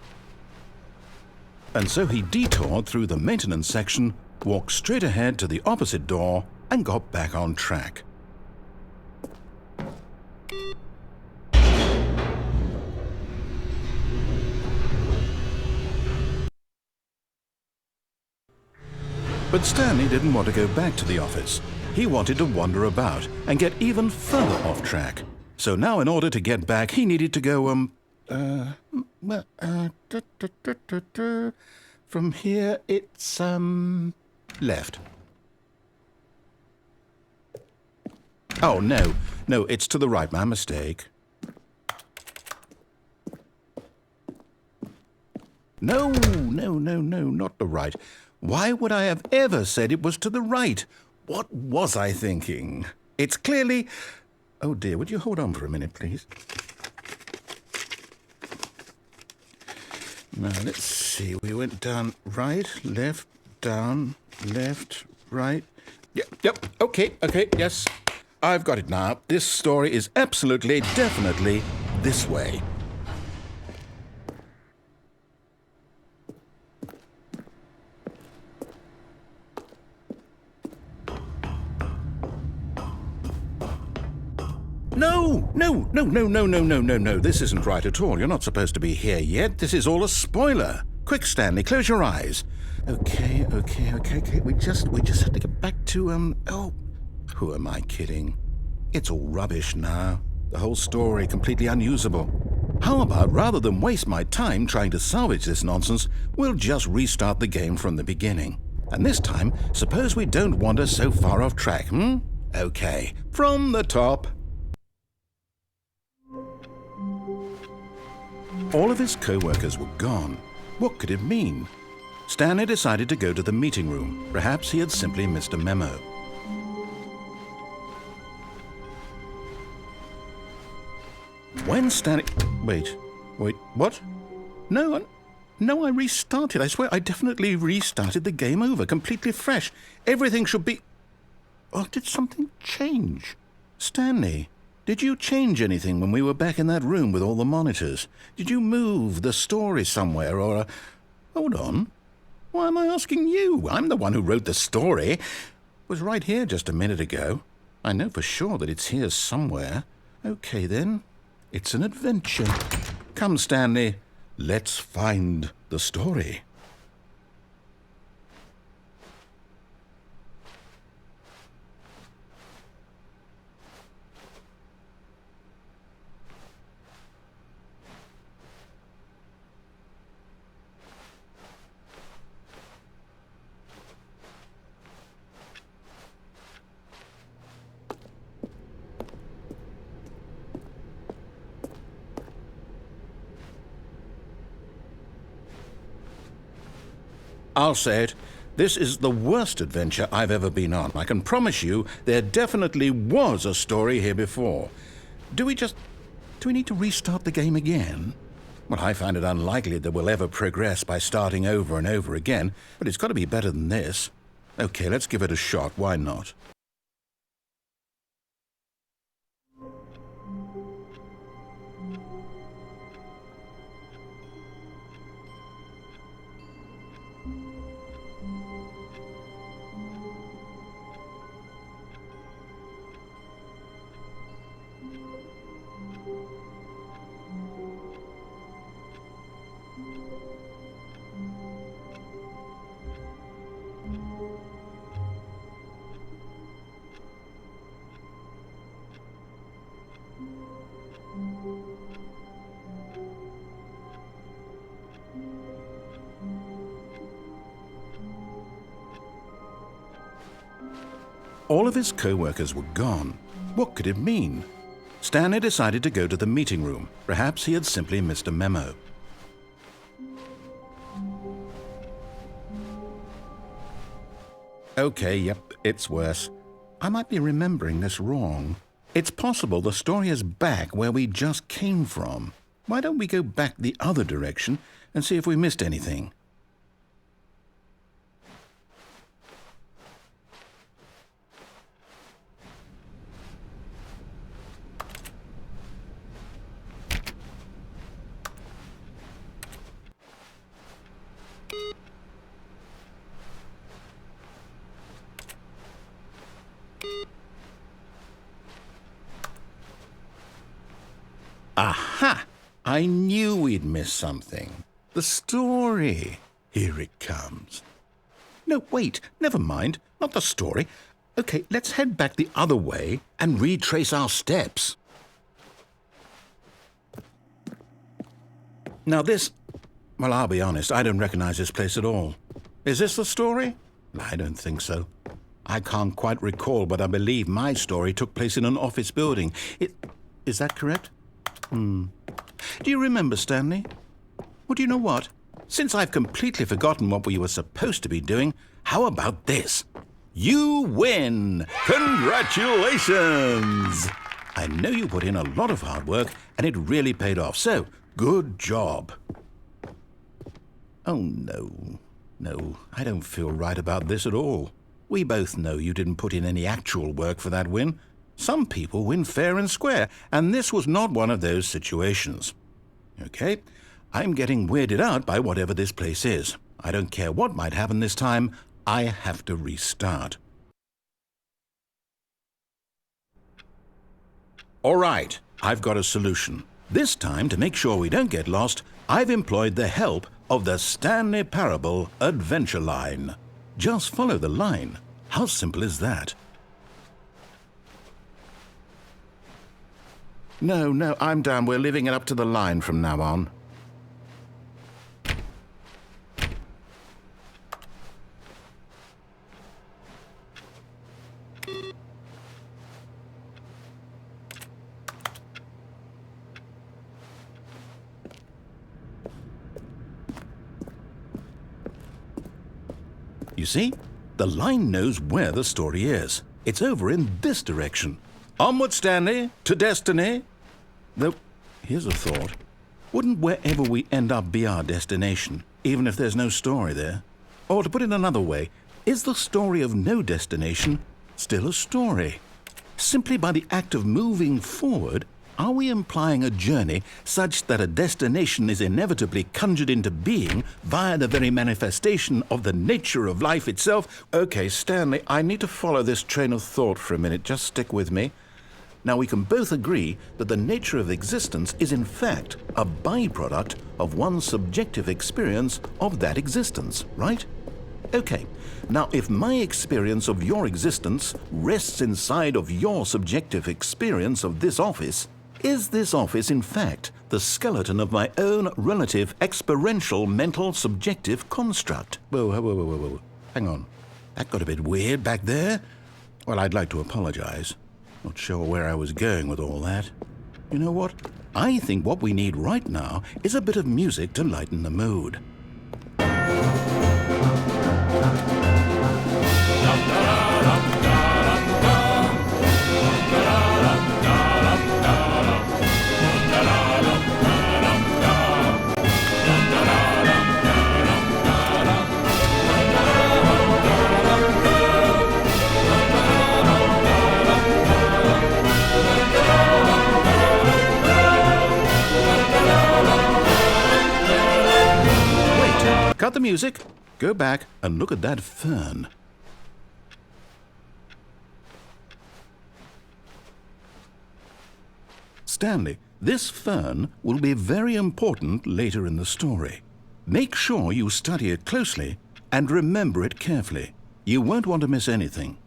And so he detoured through the maintenance section, walked straight ahead to the opposite door, and got back on track. But Stanley didn't want to go back to the office. He wanted to wander about and get even further off track. So now in order to get back, he needed to go, From here, it's, left. Oh, no. No, it's to the right. My mistake. No, not the right. Why would I have ever said it was to the right? What was I thinking? It's clearly... Oh, dear, would you hold on for a minute, please? Now, let's see. We went down, right, left, down, left, right. Yep, okay, yes. I've got it now. This story is absolutely, definitely this way. No. This isn't right at all. You're not supposed to be here yet. This is all a spoiler. Quick, Stanley, close your eyes. Okay. We just have to get back to, oh, who am I kidding? It's all rubbish now. The whole story completely unusable. How about, rather than waste my time trying to salvage this nonsense, we'll just restart the game from the beginning. And this time, suppose we don't wander so far off track, Okay, from the top. All of his co-workers were gone. What could it mean? Stanley decided to go to the meeting room. Perhaps he had simply missed a memo. When Stanley... Wait, what? No, I restarted. I swear I definitely restarted the game over, completely fresh. Everything should be... Oh, did something change? Stanley, did you change anything when we were back in that room with all the monitors? Did you move the story somewhere or... Hold on. Why am I asking you? I'm the one who wrote the story. It was right here just a minute ago. I know for sure that it's here somewhere. Okay, then. It's an adventure. Come, Stanley. Let's find the story. I'll say it. This is the worst adventure I've ever been on. I can promise you there definitely was a story here before. Do we need to restart the game again? Well, I find it unlikely that we'll ever progress by starting over and over again, but it's got to be better than this. Okay, let's give it a shot. Why not? All of his co-workers were gone. What could it mean? Stanley decided to go to the meeting room. Perhaps he had simply missed a memo. Okay, yep, it's worse. I might be remembering this wrong. It's possible the story is back where we just came from. Why don't we go back the other direction and see if we missed anything? Aha! I knew we'd missed something. The story. Here it comes. No, wait, never mind. Not the story. Okay, let's head back the other way and retrace our steps. Now this... Well, I'll be honest, I don't recognize this place at all. Is this the story? I don't think so. I can't quite recall, but I believe my story took place in an office building. Is that correct? Do you remember, Stanley? Well, do you know what? Since I've completely forgotten what we were supposed to be doing, how about this? You win! Congratulations! I know you put in a lot of hard work, and it really paid off, so good job. Oh, no. No, I don't feel right about this at all. We both know you didn't put in any actual work for that win. Some people win fair and square, and this was not one of those situations. Okay, I'm getting weirded out by whatever this place is. I don't care what might happen this time. I have to restart. All right, I've got a solution. This time, to make sure we don't get lost, I've employed the help of the Stanley Parable Adventure Line. Just follow the line. How simple is that? No, I'm down. We're leaving it up to the line from now on. You see? The line knows where the story is. It's over in this direction. Onward, Stanley, to destiny. Though, here's a thought. Wouldn't wherever we end up be our destination, even if there's no story there? Or to put it another way, is the story of no destination still a story? Simply by the act of moving forward, are we implying a journey such that a destination is inevitably conjured into being via the very manifestation of the nature of life itself? Okay, Stanley, I need to follow this train of thought for a minute. Just stick with me. Now, we can both agree that the nature of existence is in fact a byproduct of one's subjective experience of that existence, right? Okay, now if my experience of your existence rests inside of your subjective experience of this office, is this office, in fact, the skeleton of my own relative experiential mental subjective construct? Whoa. Hang on. That got a bit weird back there. Well, I'd like to apologize. Not sure where I was going with all that. You know what? I think what we need right now is a bit of music to lighten the mood. Cut the music, go back and look at that fern. Stanley, this fern will be very important later in the story. Make sure you study it closely and remember it carefully. You won't want to miss anything.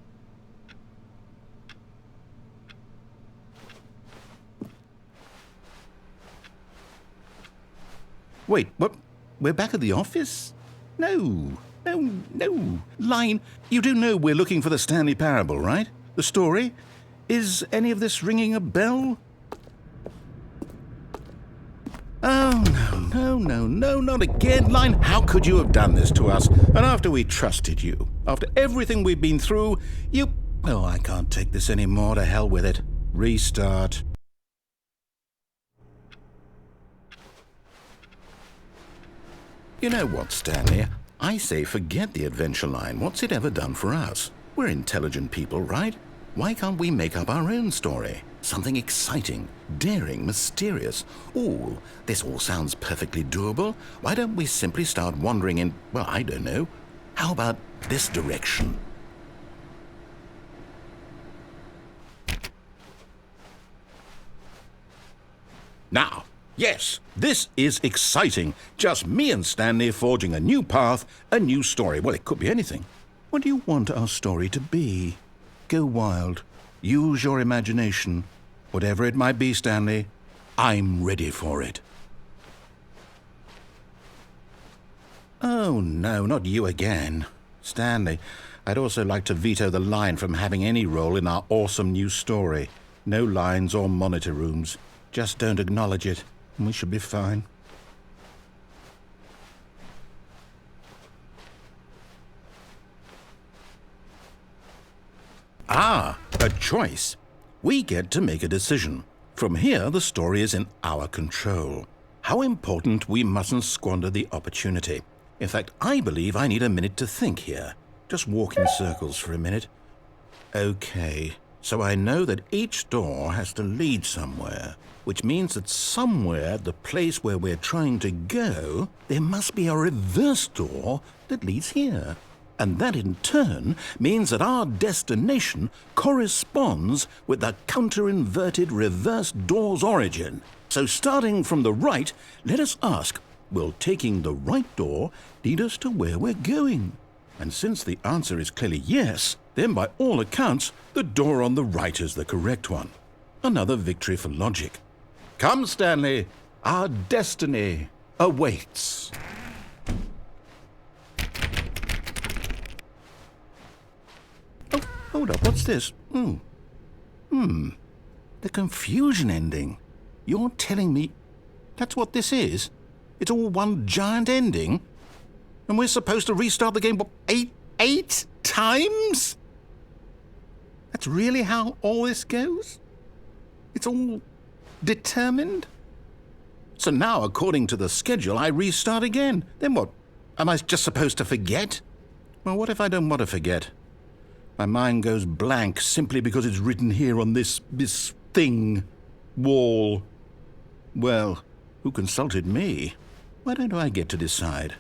Wait, what? We're back at the office? No. Line, you do know we're looking for the Stanley Parable, right? The story? Is any of this ringing a bell? Oh, no, not again, Line. How could you have done this to us? And after we trusted you, after everything we've been through, you... Oh, I can't take this anymore. To hell with it. Restart. You know what, Stanley? I say forget the adventure line. What's it ever done for us? We're intelligent people, right? Why can't we make up our own story? Something exciting, daring, mysterious. Ooh, this all sounds perfectly doable. Why don't we simply start wandering in, well, I don't know. How about this direction? Now, yes, this is exciting. Just me and Stanley forging a new path, a new story. Well, it could be anything. What do you want our story to be? Go wild. Use your imagination. Whatever it might be, Stanley, I'm ready for it. Oh, no, not you again. Stanley, I'd also like to veto the line from having any role in our awesome new story. No lines or monitor rooms. Just don't acknowledge it, and we should be fine. Ah, a choice. We get to make a decision. From here, the story is in our control. How important we mustn't squander the opportunity. In fact, I believe I need a minute to think here. Just walk in circles for a minute. Okay, so I know that each door has to lead somewhere, which means that somewhere, the place where we're trying to go, there must be a reverse door that leads here. And that in turn means that our destination corresponds with the counter-inverted reverse door's origin. So starting from the right, let us ask, will taking the right door lead us to where we're going? And since the answer is clearly yes, then by all accounts, the door on the right is the correct one. Another victory for logic. Come, Stanley, our destiny awaits. Oh, hold up, what's this? The confusion ending. You're telling me that's what this is? It's all one giant ending? And we're supposed to restart the game, what, eight times? That's really how all this goes? It's all determined? So now, according to the schedule, I restart again. Then what? Am I just supposed to forget? Well, what if I don't want to forget? My mind goes blank simply because it's written here on this thing, wall. Well, who consulted me? Why don't I get to decide?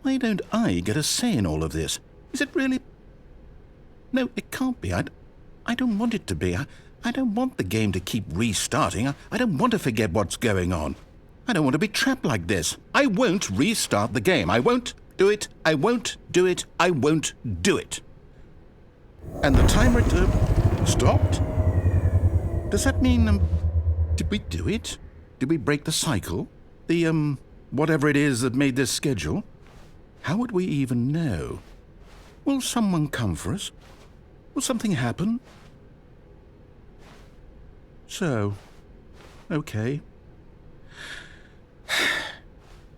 Why don't I get a say in all of this? Is it really? No, it can't be. I don't want it to be. I don't want the game to keep restarting. I don't want to forget what's going on. I don't want to be trapped like this. I won't restart the game. I won't do it. I won't do it. I won't do it. And the timer stopped? Does that mean, did we do it? Did we break the cycle? The, whatever it is that made this schedule? How would we even know? Will someone come for us? Will something happen? So, okay.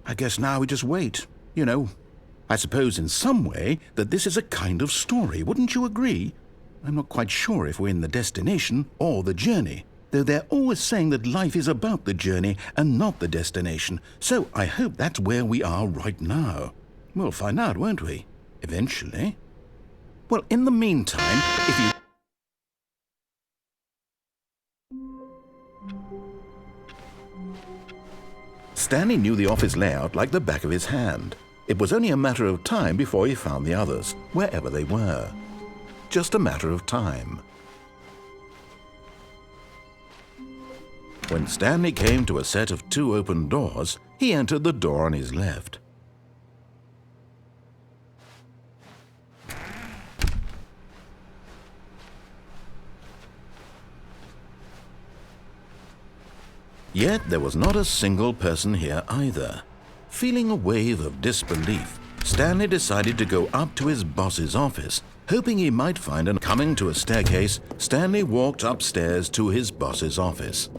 I guess now we just wait, you know. I suppose in some way that this is a kind of story, wouldn't you agree? I'm not quite sure if we're in the destination or the journey, though they're always saying that life is about the journey and not the destination, so I hope that's where we are right now. We'll find out, won't we? Eventually. Well, in the meantime, if you... Stanley knew the office layout like the back of his hand. It was only a matter of time before he found the others, wherever they were. Just a matter of time. When Stanley came to a set of 2 open doors, he entered the door on his left. Yet there was not a single person here either. Feeling a wave of disbelief, Stanley decided to go up to his boss's office, hoping he might find an... Coming to a staircase, Stanley walked upstairs to his boss's office.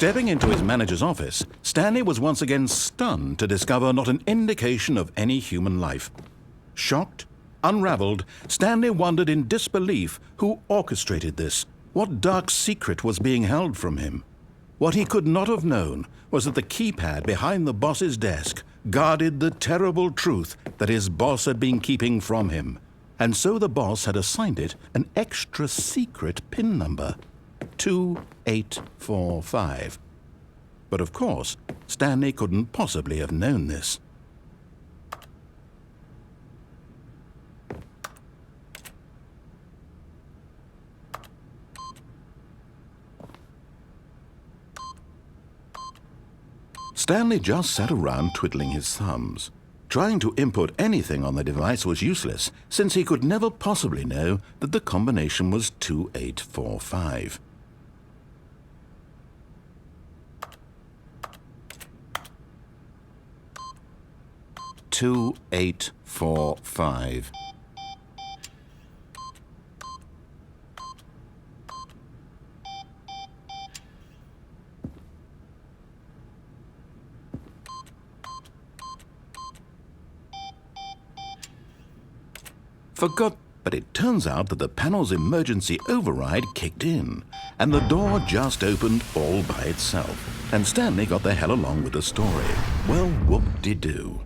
Stepping into his manager's office, Stanley was once again stunned to discover not an indication of any human life. Shocked, unraveled, Stanley wondered in disbelief who orchestrated this. What dark secret was being held from him? What he could not have known was that the keypad behind the boss's desk guarded the terrible truth that his boss had been keeping from him. And so the boss had assigned it an extra secret PIN number, 2845. But of course, Stanley couldn't possibly have known this. Stanley just sat around twiddling his thumbs. Trying to input anything on the device was useless, since he could never possibly know that the combination was 2845. "2845. Forgot, but it turns out that the panel's emergency override kicked in, and the door just opened all by itself, and Stanley got the hell along with the story. Well, whoop-de-doo.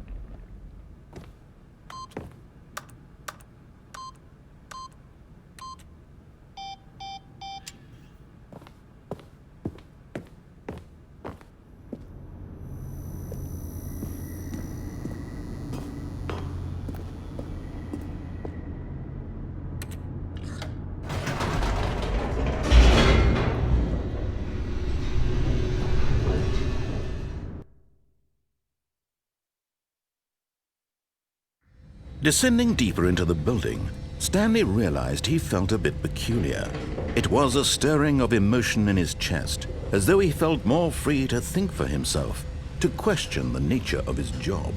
Descending deeper into the building, Stanley realized he felt a bit peculiar. It was a stirring of emotion in his chest, as though he felt more free to think for himself, to question the nature of his job.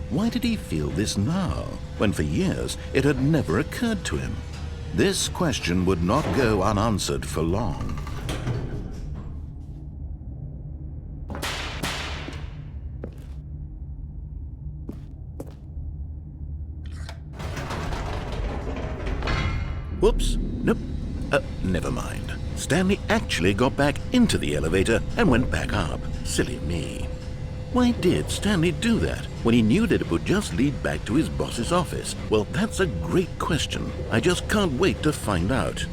Why did he feel this now, when for years it had never occurred to him? This question would not go unanswered for long. Whoops, nope, never mind. Stanley actually got back into the elevator and went back up. Silly me. Why did Stanley do that when he knew that it would just lead back to his boss's office? Well, that's a great question. I just can't wait to find out.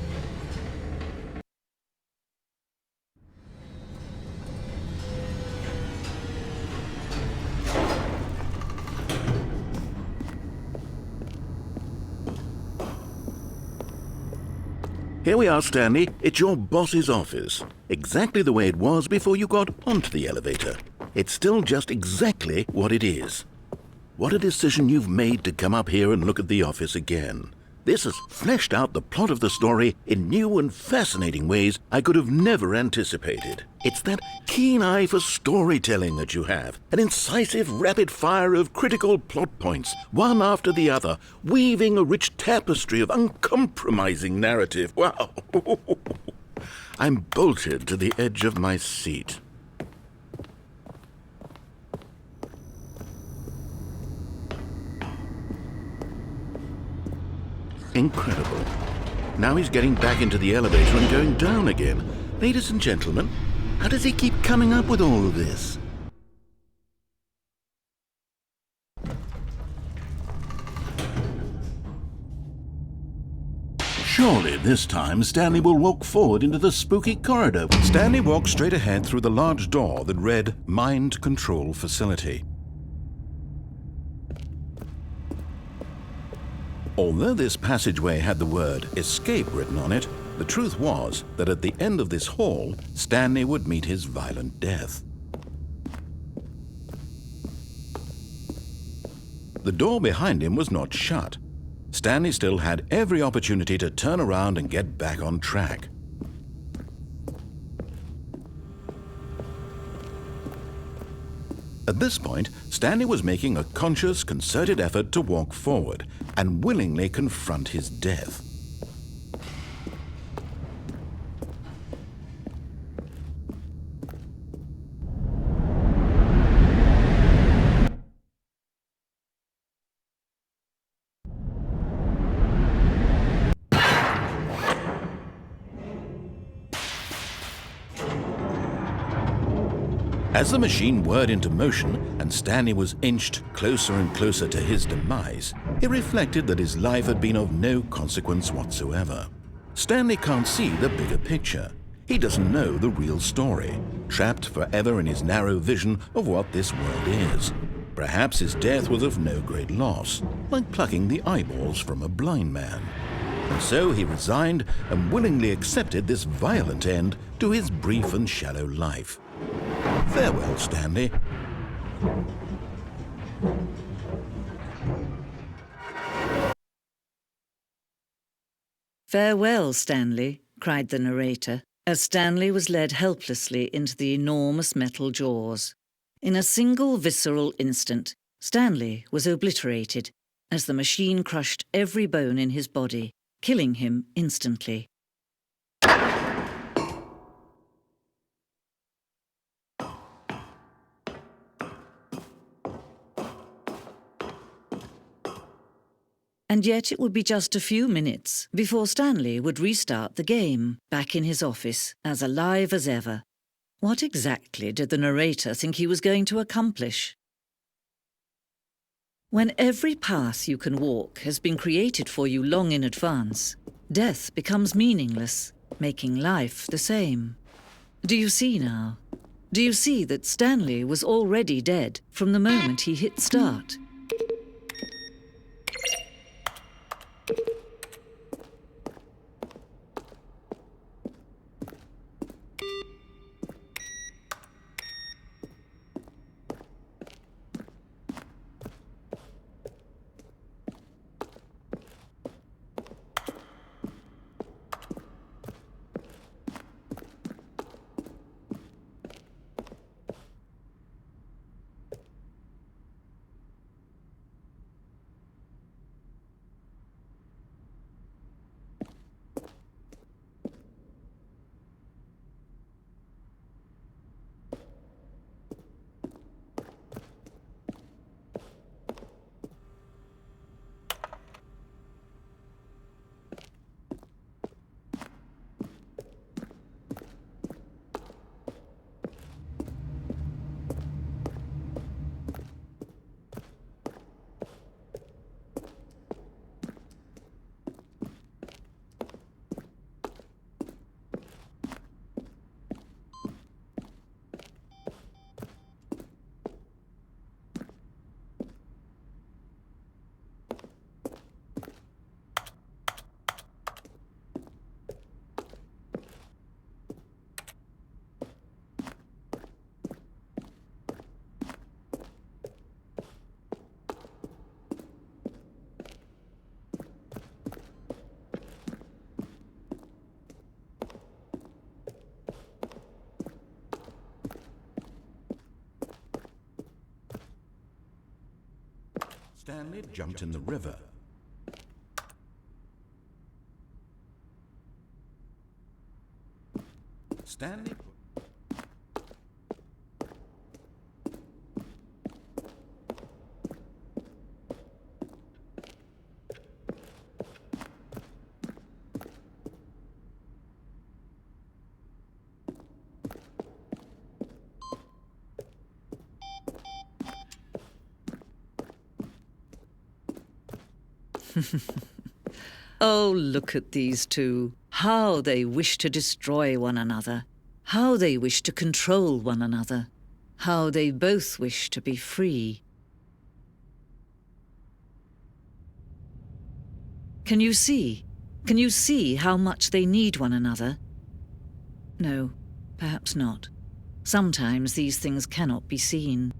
Here we are, Stanley. It's your boss's office. Exactly the way it was before you got onto the elevator. It's still just exactly what it is. What a decision you've made to come up here and look at the office again. This has fleshed out the plot of the story in new and fascinating ways I could have never anticipated. It's that keen eye for storytelling that you have, an incisive rapid fire of critical plot points, one after the other, weaving a rich tapestry of uncompromising narrative. Wow! I'm bolted to the edge of my seat. Incredible. Now he's getting back into the elevator and going down again. Ladies and gentlemen, how does he keep coming up with all of this? Surely this time Stanley will walk forward into the spooky corridor. Stanley walked straight ahead through the large door that read Mind Control Facility. Although this passageway had the word escape written on it, the truth was that at the end of this hall, Stanley would meet his violent death. The door behind him was not shut. Stanley still had every opportunity to turn around and get back on track. At this point, Stanley was making a conscious, concerted effort to walk forward and willingly confront his death. As the machine whirred into motion and Stanley was inched closer and closer to his demise, he reflected that his life had been of no consequence whatsoever. Stanley can't see the bigger picture. He doesn't know the real story, trapped forever in his narrow vision of what this world is. Perhaps his death was of no great loss, like plucking the eyeballs from a blind man. And so he resigned and willingly accepted this violent end to his brief and shallow life. Farewell, Stanley. "Farewell, Stanley," cried the narrator, as Stanley was led helplessly into the enormous metal jaws. In a single visceral instant, Stanley was obliterated as the machine crushed every bone in his body, killing him instantly. And yet it would be just a few minutes before Stanley would restart the game, back in his office, as alive as ever. What exactly did the narrator think he was going to accomplish? When every path you can walk has been created for you long in advance, death becomes meaningless, making life the same. Do you see now? Do you see that Stanley was already dead from the moment he hit start? Stanley jumped in the river. Stanley... Oh, look at these two. How they wish to destroy one another. How they wish to control one another. How they both wish to be free. Can you see? Can you see how much they need one another? No, perhaps not. Sometimes these things cannot be seen.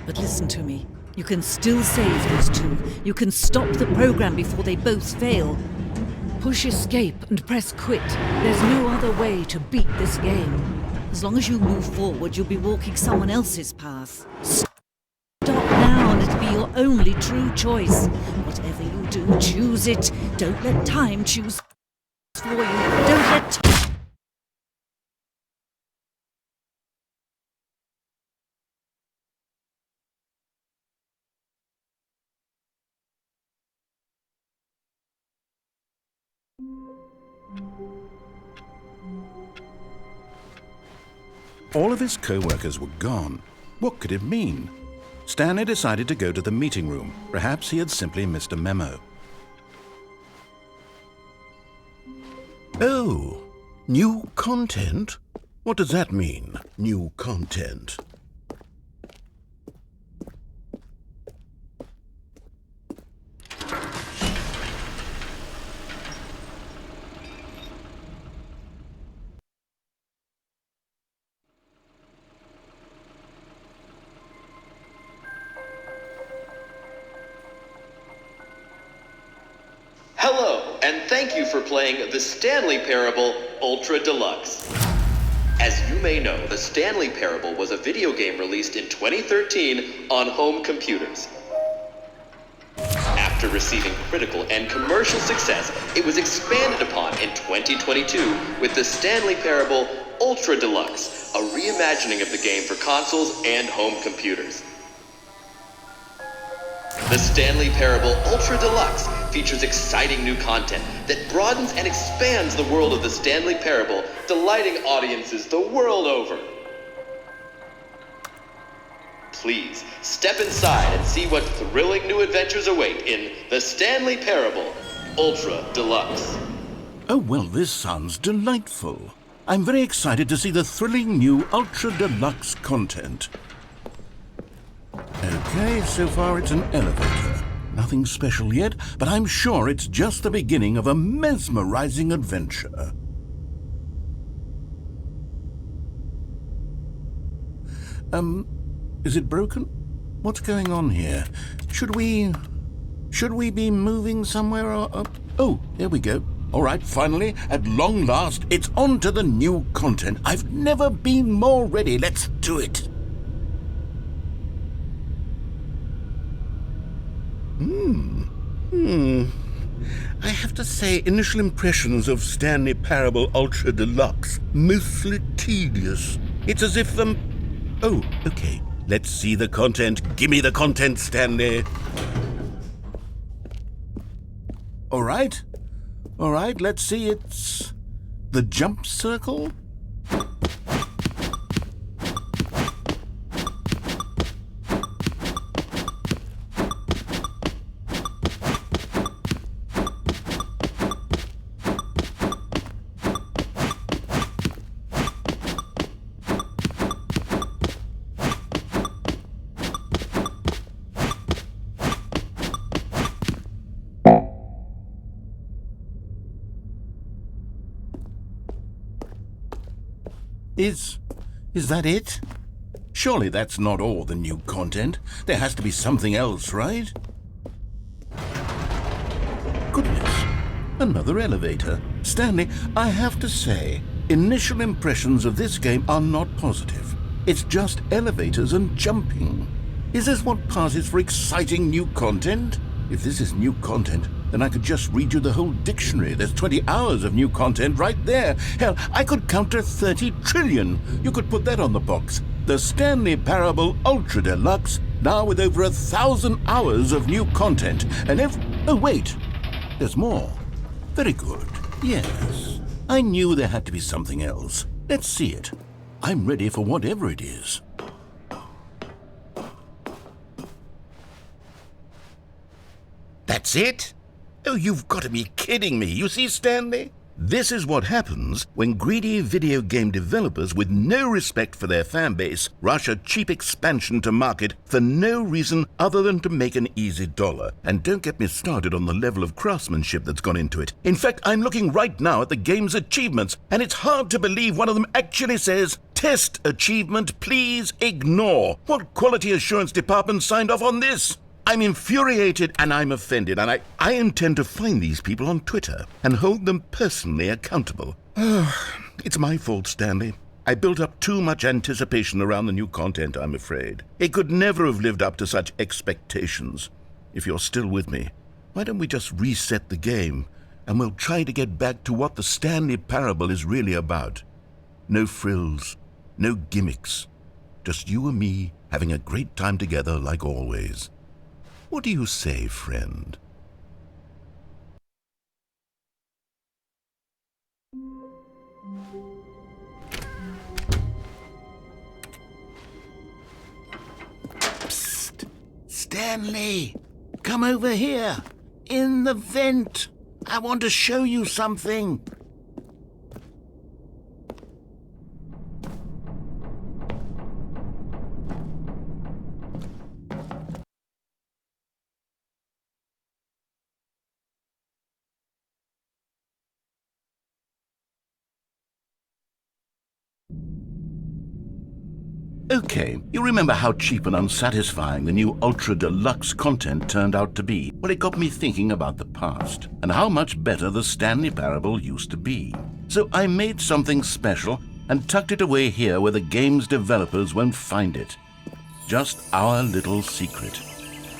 But listen to me. You can still save these two. You can stop the program before they both fail. Push escape and press quit. There's no other way to beat this game. As long as you move forward, you'll be walking someone else's path. Stop now and it'll be your only true choice. Whatever you do, choose it. Don't let time choose for you. Don't let time... All of his co-workers were gone. What could it mean? Stanley decided to go to the meeting room. Perhaps he had simply missed a memo. Oh, new content? What does that mean, new content? Hello, and thank you for playing the Stanley Parable Ultra Deluxe. As you may know, the Stanley Parable was a video game released in 2013 on home computers. After receiving critical and commercial success, it was expanded upon in 2022 with the Stanley Parable Ultra Deluxe, a reimagining of the game for consoles and home computers. The Stanley Parable Ultra Deluxe features exciting new content that broadens and expands the world of the Stanley Parable, delighting audiences the world over. Please, step inside and see what thrilling new adventures await in the Stanley Parable Ultra Deluxe. Oh, well, this sounds delightful. I'm very excited to see the thrilling new Ultra Deluxe content. Okay, so far it's an elevator. Nothing special yet, but I'm sure it's just the beginning of a mesmerizing adventure. Is it broken? What's going on here? Should we be moving somewhere or... Oh, here we go. All right, finally, at long last, it's on to the new content. I've never been more ready. Let's do it. I have to say, initial impressions of Stanley Parable Ultra Deluxe, mostly tedious. It's as if, Oh, okay. Let's see the content. Gimme the content, Stanley. All right, let's see. It's the jump circle. Is that it? Surely that's not all the new content. There has to be something else, right? Goodness, another elevator. Stanley, I have to say, initial impressions of this game are not positive. It's just elevators and jumping. Is this what passes for exciting new content? If this is new content, then I could just read you the whole dictionary. There's 20 hours of new content right there. Hell, I could counter 30 trillion. You could put that on the box. The Stanley Parable Ultra Deluxe, now with over 1,000 hours of new content. And oh, wait. There's more. Very good. Yes. I knew there had to be something else. Let's see it. I'm ready for whatever it is. That's it? Oh, you've got to be kidding me. You see, Stanley? This is what happens when greedy video game developers with no respect for their fan base rush a cheap expansion to market for no reason other than to make an easy dollar. And don't get me started on the level of craftsmanship that's gone into it. In fact, I'm looking right now at the game's achievements, and it's hard to believe one of them actually says, "Test achievement, please ignore." What quality assurance department signed off on this? I'm infuriated and I'm offended, and I intend to find these people on Twitter and hold them personally accountable. It's my fault, Stanley. I built up too much anticipation around the new content, I'm afraid. It could never have lived up to such expectations. If you're still with me, why don't we just reset the game and we'll try to get back to what the Stanley Parable is really about. No frills, no gimmicks. Just you and me having a great time together like always. What do you say, friend? Stanley, come over here. In the vent. I want to show you something. Okay, you remember how cheap and unsatisfying the new Ultra Deluxe content turned out to be? Well, it got me thinking about the past and how much better the Stanley Parable used to be. So I made something special and tucked it away here where the game's developers won't find it. Just our little secret.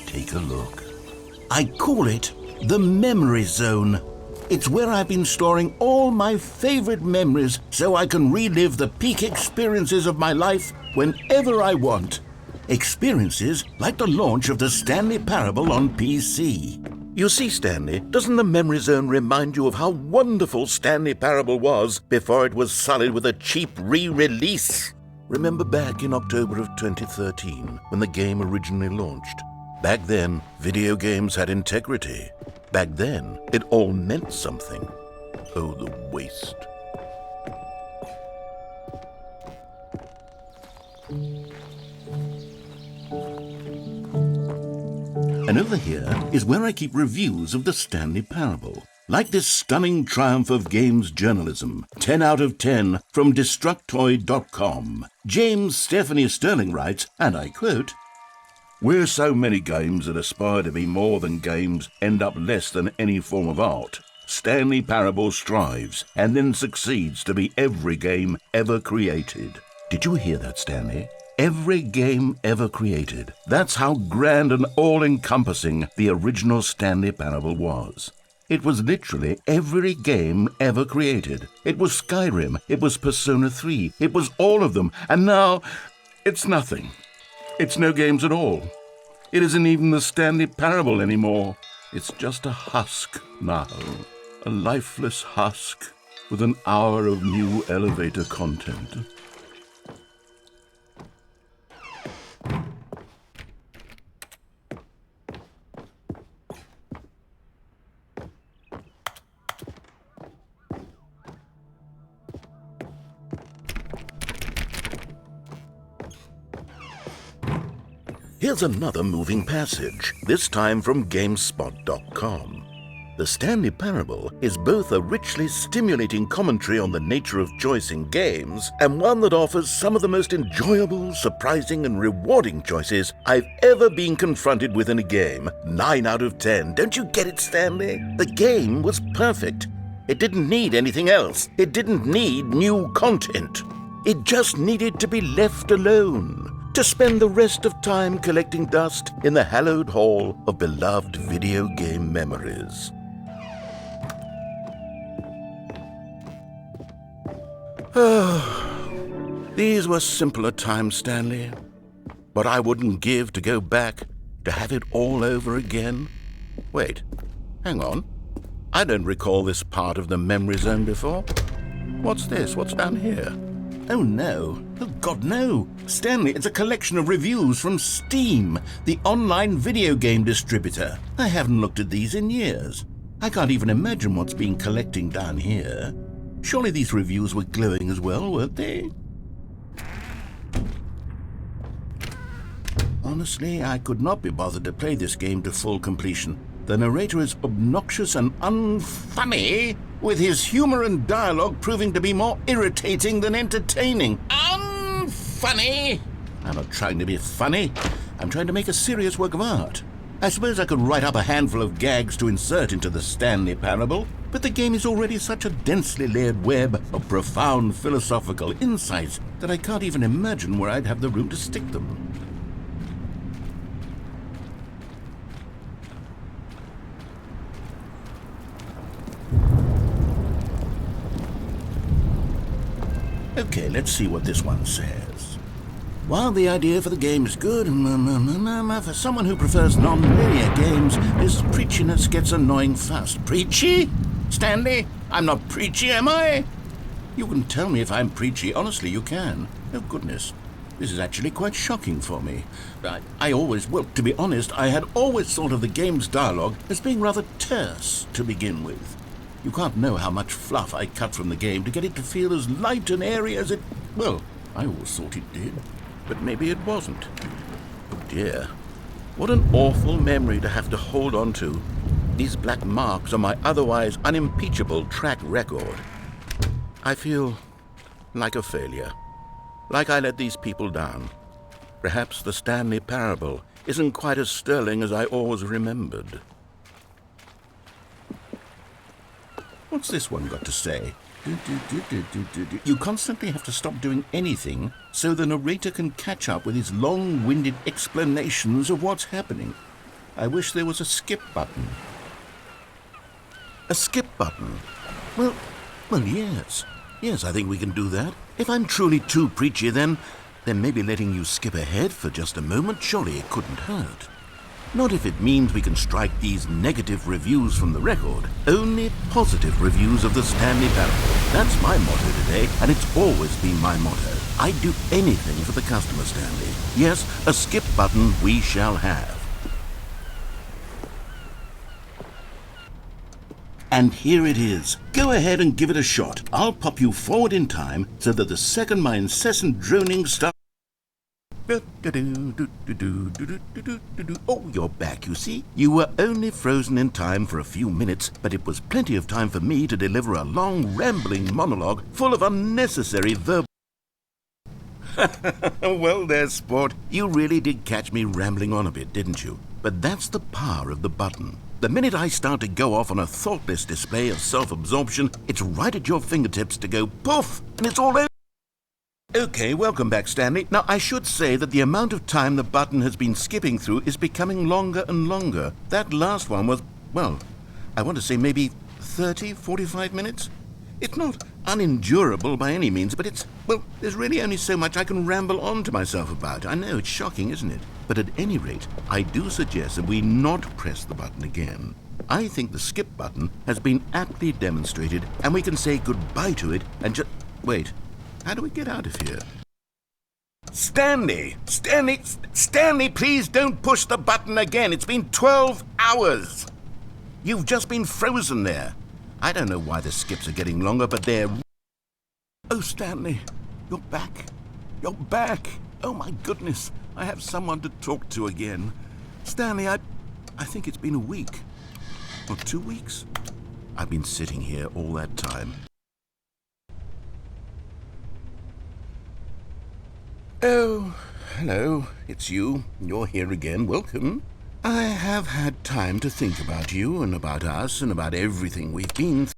Take a look. I call it the Memory Zone. It's where I've been storing all my favorite memories so I can relive the peak experiences of my life whenever I want. Experiences like the launch of the Stanley Parable on PC. You see, Stanley, doesn't the Memory Zone remind you of how wonderful Stanley Parable was before it was sullied with a cheap re-release? Remember back in October of 2013 when the game originally launched? Back then, video games had integrity. Back then, it all meant something. Oh, the waste. And over here is where I keep reviews of the Stanley Parable. Like this stunning triumph of games journalism, 10 out of 10 from Destructoid.com. James Stephanie Sterling writes, and I quote, "Where so many games that aspire to be more than games end up less than any form of art, Stanley Parable strives and then succeeds to be every game ever created." Did you hear that, Stanley? Every game ever created. That's how grand and all-encompassing the original Stanley Parable was. It was literally every game ever created. It was Skyrim, it was Persona 3, it was all of them, and now it's nothing. It's no games at all. It isn't even the Stanley Parable anymore. It's just a husk now. A lifeless husk with an hour of new elevator content. Here's another moving passage, this time from GameSpot.com. The Stanley Parable is both a richly stimulating commentary on the nature of choice in games and one that offers some of the most enjoyable, surprising, and rewarding choices I've ever been confronted with in a game. 9 out of 10. Don't you get it, Stanley? The game was perfect. It didn't need anything else. It didn't need new content. It just needed to be left alone, to spend the rest of time collecting dust in the hallowed hall of beloved video game memories. These were simpler times, Stanley, but I wouldn't give to go back to have it all over again. Wait, hang on. I don't recall this part of the Memory Zone before. What's this? What's down here? Oh no. Oh God, no. Stanley, it's a collection of reviews from Steam, the online video game distributor. I haven't looked at these in years. I can't even imagine what's been collecting down here. Surely these reviews were glowing as well, weren't they? Honestly, I could not be bothered to play this game to full completion. The narrator is obnoxious and unfunny, with his humor and dialogue proving to be more irritating than entertaining. Unfunny? I'm not trying to be funny. I'm trying to make a serious work of art. I suppose I could write up a handful of gags to insert into the Stanley Parable, but the game is already such a densely layered web of profound philosophical insights that I can't even imagine where I'd have the room to stick them. Okay, let's see what this one says. While the idea for the game is good, for someone who prefers non-linear games, this preachiness gets annoying fast. Preachy? Stanley, I'm not preachy, am I? You can tell me if I'm preachy. Honestly, you can. Oh, goodness. This is actually quite shocking for me. Well, to be honest, I had always thought of the game's dialogue as being rather terse to begin with. You can't know how much fluff I cut from the game to get it to feel as light and airy as it... Well, I always thought it did, but maybe it wasn't. Oh dear. What an awful memory to have to hold on to. These black marks on my otherwise unimpeachable track record. I feel like a failure. Like I let these people down. Perhaps the Stanley parable isn't quite as sterling as I always remembered. What's this one got to say? You constantly have to stop doing anything so the narrator can catch up with his long-winded explanations of what's happening. I wish there was a skip button. A skip button? Well, yes. Yes, I think we can do that. If I'm truly too preachy, then maybe letting you skip ahead for just a moment, surely it couldn't hurt. Not if it means we can strike these negative reviews from the record. Only positive reviews of the Stanley parable. That's my motto today, and it's always been my motto. I'd do anything for the customer, Stanley. Yes, a skip button we shall have. And here it is. Go ahead and give it a shot. I'll pop you forward in time so that the second my incessant droning starts... Oh, you're back, you see. You were only frozen in time for a few minutes, but it was plenty of time for me to deliver a long, rambling monologue full of unnecessary verbal... Well, there, sport. You really did catch me rambling on a bit, didn't you? But that's the power of the button. The minute I start to go off on a thoughtless display of self-absorption, it's right at your fingertips to go poof, and it's all over. Okay, welcome back, Stanley. Now, I should say that the amount of time the button has been skipping through is becoming longer and longer. That last one was, well, I want to say maybe 30, 45 minutes? It's not unendurable by any means, but there's really only so much I can ramble on to myself about. I know, it's shocking, isn't it? But at any rate, I do suggest that we not press the button again. I think the skip button has been aptly demonstrated, and we can say goodbye to it and just... Wait, how do we get out of here? Stanley, please don't push the button again. It's been 12 hours. You've just been frozen there. I don't know why the skips are getting longer, but they're... Oh, Stanley, you're back. You're back. Oh, my goodness. I have someone to talk to again. Stanley, I think it's been a week. Or 2 weeks. I've been sitting here all that time. Oh, hello. It's you. You're here again. Welcome. I have had time to think about you and about us and about everything we've been through.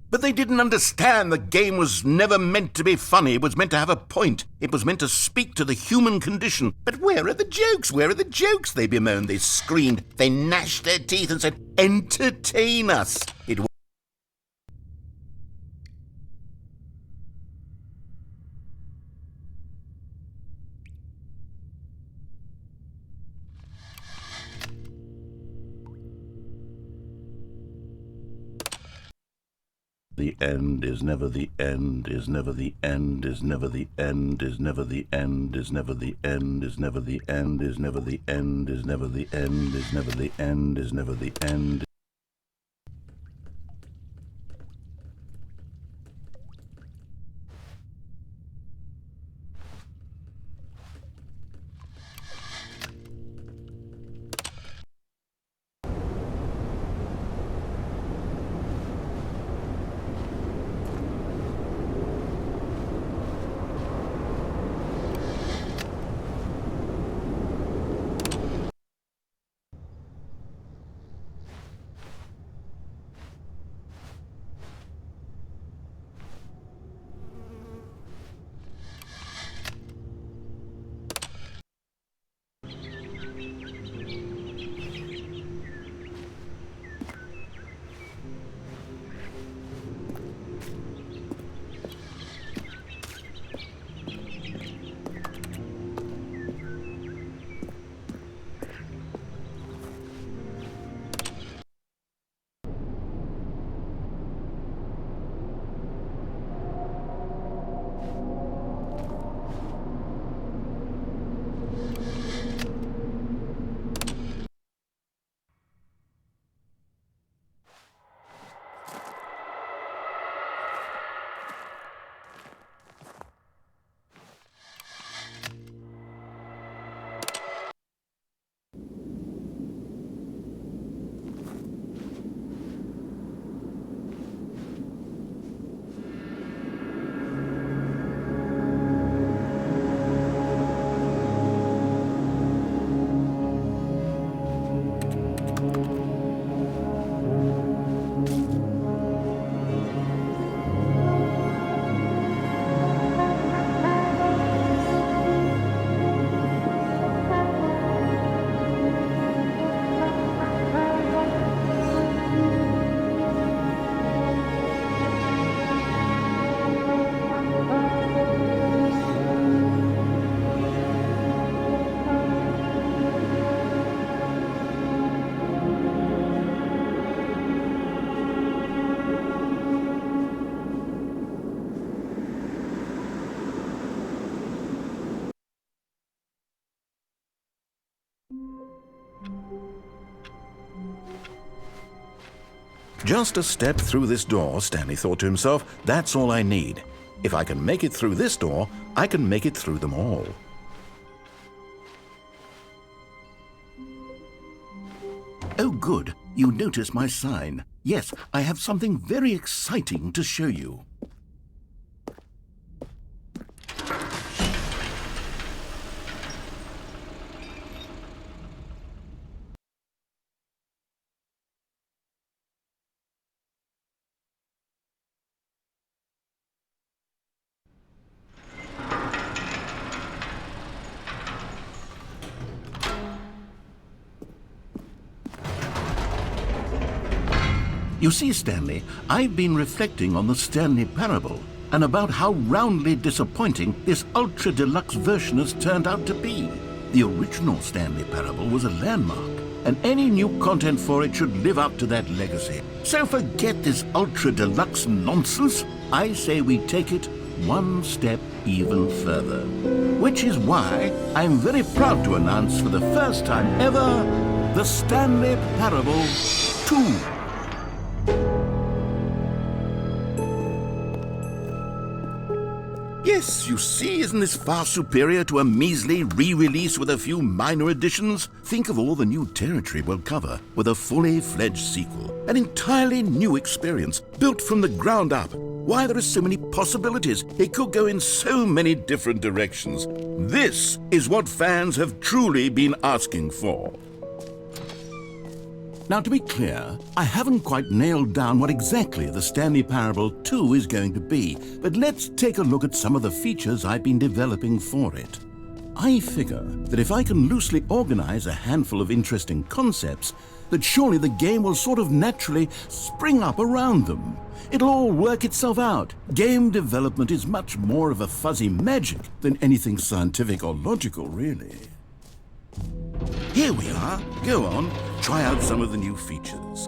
But they didn't understand the game was never meant to be funny. It was meant to have a point. It was meant to speak to the human condition. But where are the jokes? Where are the jokes? They bemoaned, they screamed, they gnashed their teeth and said, entertain us. It was... The end is never the end, is never the end, is never the end, is never the end, is never the end, is never the end, is never the end, is never the end, is never the end, is never the end. Just a step through this door, Stanley thought to himself, that's all I need. If I can make it through this door, I can make it through them all. Oh, good. You notice my sign. Yes, I have something very exciting to show you. You see, Stanley, I've been reflecting on the Stanley Parable and about how roundly disappointing this ultra deluxe version has turned out to be. The original Stanley Parable was a landmark, and any new content for it should live up to that legacy. So forget this ultra deluxe nonsense. I say we take it one step even further. Which is why I'm very proud to announce for the first time ever, the Stanley Parable 2. Yes, you see, isn't this far superior to a measly re-release with a few minor additions? Think of all the new territory we'll cover with a fully fledged sequel. An entirely new experience, built from the ground up. Why, there are so many possibilities. It could go in so many different directions. This is what fans have truly been asking for. Now, to be clear, I haven't quite nailed down what exactly the Stanley Parable 2 is going to be, but let's take a look at some of the features I've been developing for it. I figure that if I can loosely organize a handful of interesting concepts, that surely the game will sort of naturally spring up around them. It'll all work itself out. Game development is much more of a fuzzy magic than anything scientific or logical, really. Here we are. Go on, try out some of the new features.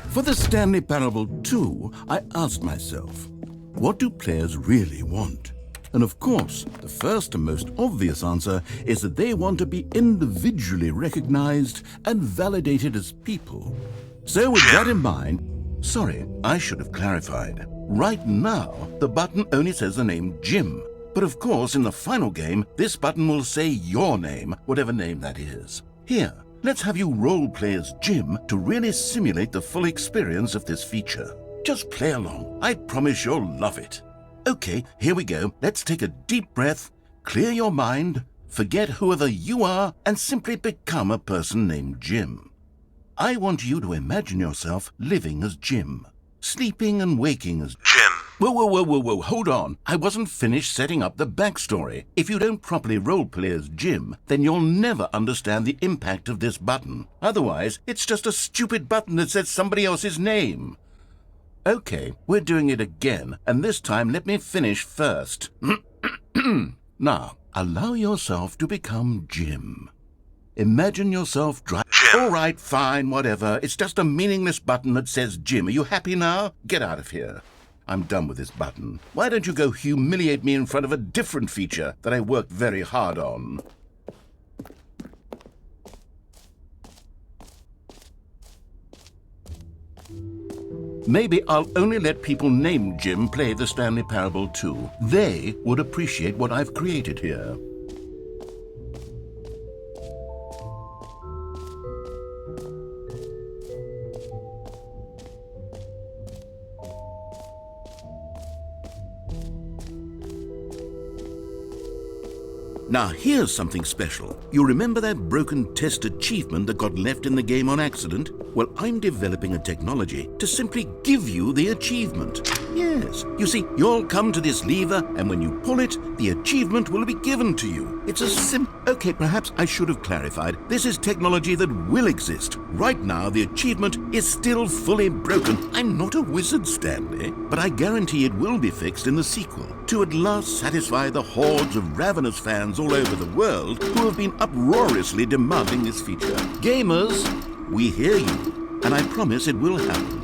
For the Stanley Parable 2, I asked myself, what do players really want? And of course, the first and most obvious answer is that they want to be individually recognized and validated as people. So with that in mind, sorry, I should have clarified. Right now, the button only says the name Jim. But of course, in the final game, this button will say your name, whatever name that is. Here, let's have you role-play as Jim to really simulate the full experience of this feature. Just play along. I promise you'll love it. Okay, here we go. Let's take a deep breath, clear your mind, forget whoever you are, and simply become a person named Jim. I want you to imagine yourself living as Jim, sleeping and waking as Jim. Whoa, hold on. I wasn't finished setting up the backstory. If you don't properly roleplay as Jim, then you'll never understand the impact of this button. Otherwise, it's just a stupid button that says somebody else's name. Okay, we're doing it again, and this time let me finish first. Now, allow yourself to become Jim. Imagine yourself driving. All right, fine, whatever. It's just a meaningless button that says Jim. Are you happy now? Get out of here. I'm done with this button. Why don't you go humiliate me in front of a different feature that I worked very hard on? Maybe I'll only let people named Jim play the Stanley Parable 2. They would appreciate what I've created here. Now here's something special. You remember that broken test achievement that got left in the game on accident? Well, I'm developing a technology to simply give you the achievement. Yes, you see, you'll come to this lever, and when you pull it, the achievement will be given to you. It's a Okay, perhaps I should have clarified. This is technology that will exist. Right now, the achievement is still fully broken. I'm not a wizard, Stanley, but I guarantee it will be fixed in the sequel to at last satisfy the hordes of ravenous fans all over the world who have been uproariously demanding this feature. Gamers, we hear you, and I promise it will happen.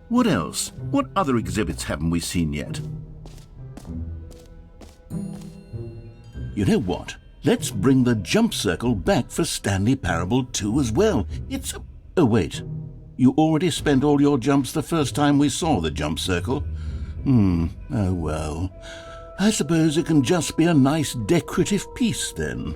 What else? What other exhibits haven't we seen yet? You know what? Let's bring the jump circle back for Stanley Parable 2 as well. It's a... Oh, wait. You already spent all your jumps the first time we saw the jump circle? Oh well. I suppose it can just be a nice decorative piece then.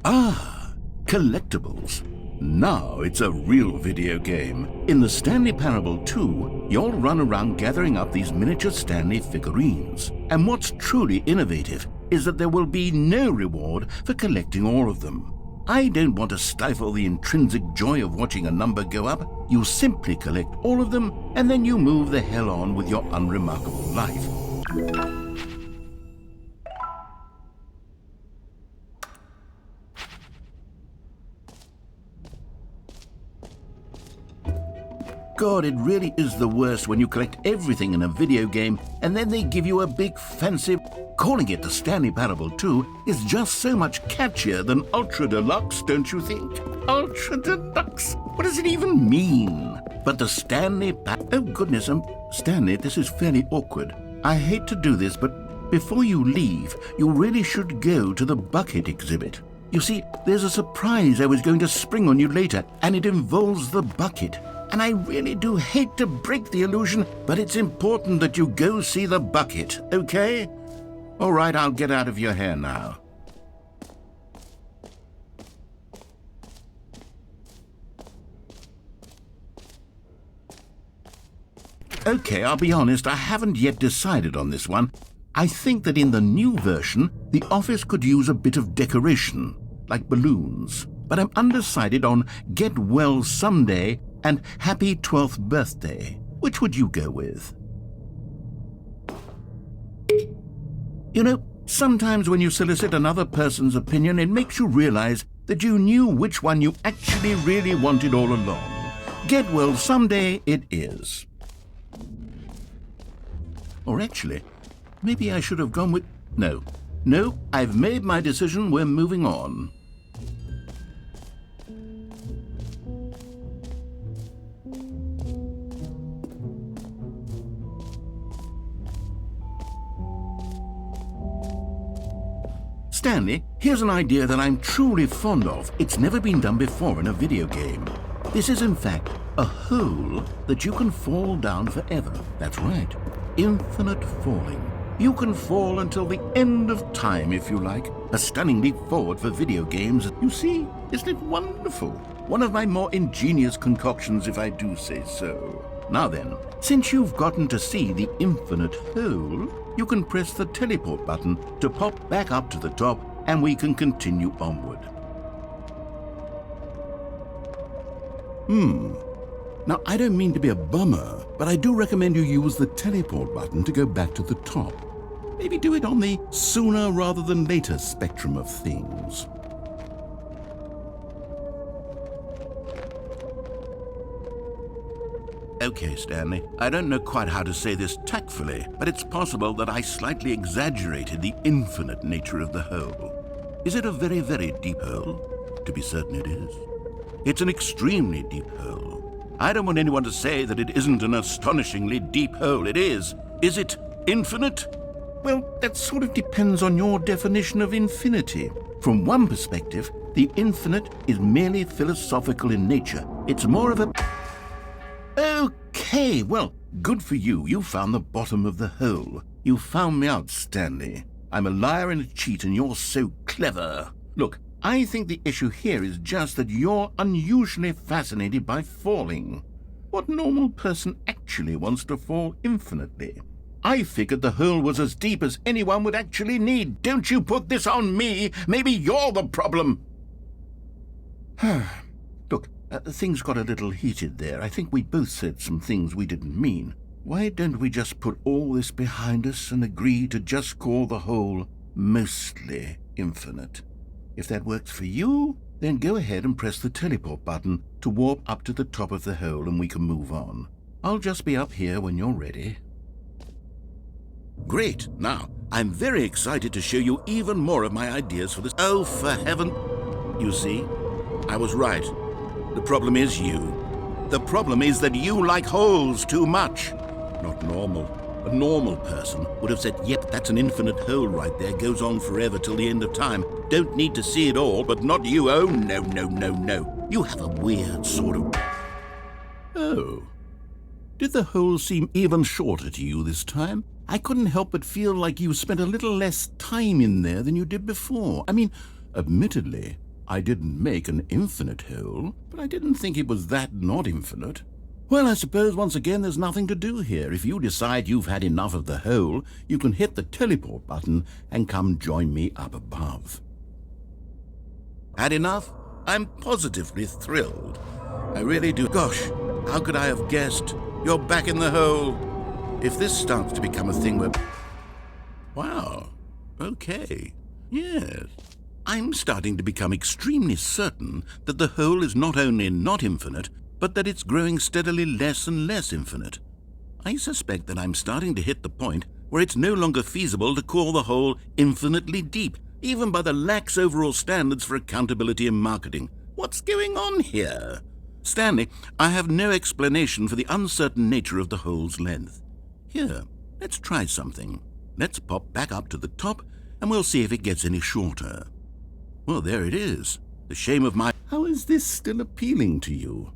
Ah, collectibles. Now it's a real video game. In the Stanley Parable 2, you'll run around gathering up these miniature Stanley figurines. And what's truly innovative is that there will be no reward for collecting all of them. I don't want to stifle the intrinsic joy of watching a number go up. You simply collect all of them, and then you move the hell on with your unremarkable life. God, it really is the worst when you collect everything in a video game and then they give you a big fancy... Calling it the Stanley Parable 2 is just so much catchier than Ultra Deluxe, don't you think? Ultra Deluxe? What does it even mean? But the Stanley Oh goodness, Stanley, this is fairly awkward. I hate to do this, but before you leave, you really should go to the bucket exhibit. You see, there's a surprise I was going to spring on you later, and it involves the bucket. And I really do hate to break the illusion, but it's important that you go see the bucket, okay? All right, I'll get out of your hair now. Okay, I'll be honest, I haven't yet decided on this one. I think that in the new version, the office could use a bit of decoration, like balloons. But I'm undecided on Get Well Someday and Happy 12th Birthday. Which would you go with? You know, sometimes when you solicit another person's opinion, it makes you realize that you knew which one you actually really wanted all along. Get Well Someday it is. Or actually, maybe I should have gone with... No, I've made my decision, we're moving on. Stanley, here's an idea that I'm truly fond of. It's never been done before in a video game. This is, in fact, a hole that you can fall down forever. That's right. Infinite falling. You can fall until the end of time, if you like. A stunning leap forward for video games. You see, isn't it wonderful? One of my more ingenious concoctions, if I do say so. Now then, since you've gotten to see the infinite hole, you can press the teleport button to pop back up to the top, and we can continue onward. Now, I don't mean to be a bummer, but I do recommend you use the teleport button to go back to the top. Maybe do it on the sooner rather than later spectrum of things. Okay, Stanley, I don't know quite how to say this tactfully, but it's possible that I slightly exaggerated the infinite nature of the hole. Is it a very, very deep hole? To be certain it is. It's an extremely deep hole. I don't want anyone to say that it isn't an astonishingly deep hole. It is. Is it infinite? Well, that sort of depends on your definition of infinity. From one perspective, the infinite is merely philosophical in nature. It's more of a... Okay, well, good for you. You found the bottom of the hole. You found me out, Stanley. I'm a liar and a cheat, and you're so clever. Look, I think the issue here is just that you're unusually fascinated by falling. What normal person actually wants to fall infinitely? I figured the hole was as deep as anyone would actually need. Don't you put this on me. Maybe you're the problem. Look, things got a little heated there. I think we both said some things we didn't mean. Why don't we just put all this behind us and agree to just call the hole mostly infinite? If that works for you, then go ahead and press the teleport button to warp up to the top of the hole and we can move on. I'll just be up here when you're ready. Great. Now, I'm very excited to show you even more of my ideas for this. Oh, for heaven... You see, I was right. The problem is you. The problem is that you like holes too much. Not normal. A normal person would have said, yep, that's an infinite hole right there, goes on forever till the end of time. Don't need to see it all, but not you. Oh, no, no, no, no. You have a weird sort of... Oh. Did the hole seem even shorter to you this time? I couldn't help but feel like you spent a little less time in there than you did before. I mean, admittedly, I didn't make an infinite hole, but I didn't think it was that not infinite. Well, I suppose once again there's nothing to do here. If you decide you've had enough of the hole, you can hit the teleport button and come join me up above. Had enough? I'm positively thrilled. I really do. Gosh, how could I have guessed? You're back in the hole. If this starts to become a thing where... Wow. Okay. Yes. I'm starting to become extremely certain that the hole is not only not infinite, but that it's growing steadily less and less infinite. I suspect that I'm starting to hit the point where it's no longer feasible to call the hole infinitely deep, even by the lax overall standards for accountability and marketing. What's going on here? Stanley, I have no explanation for the uncertain nature of the hole's length. Here, let's try something. Let's pop back up to the top, and we'll see if it gets any shorter. Well, there it is. The shame of my... How is this still appealing to you?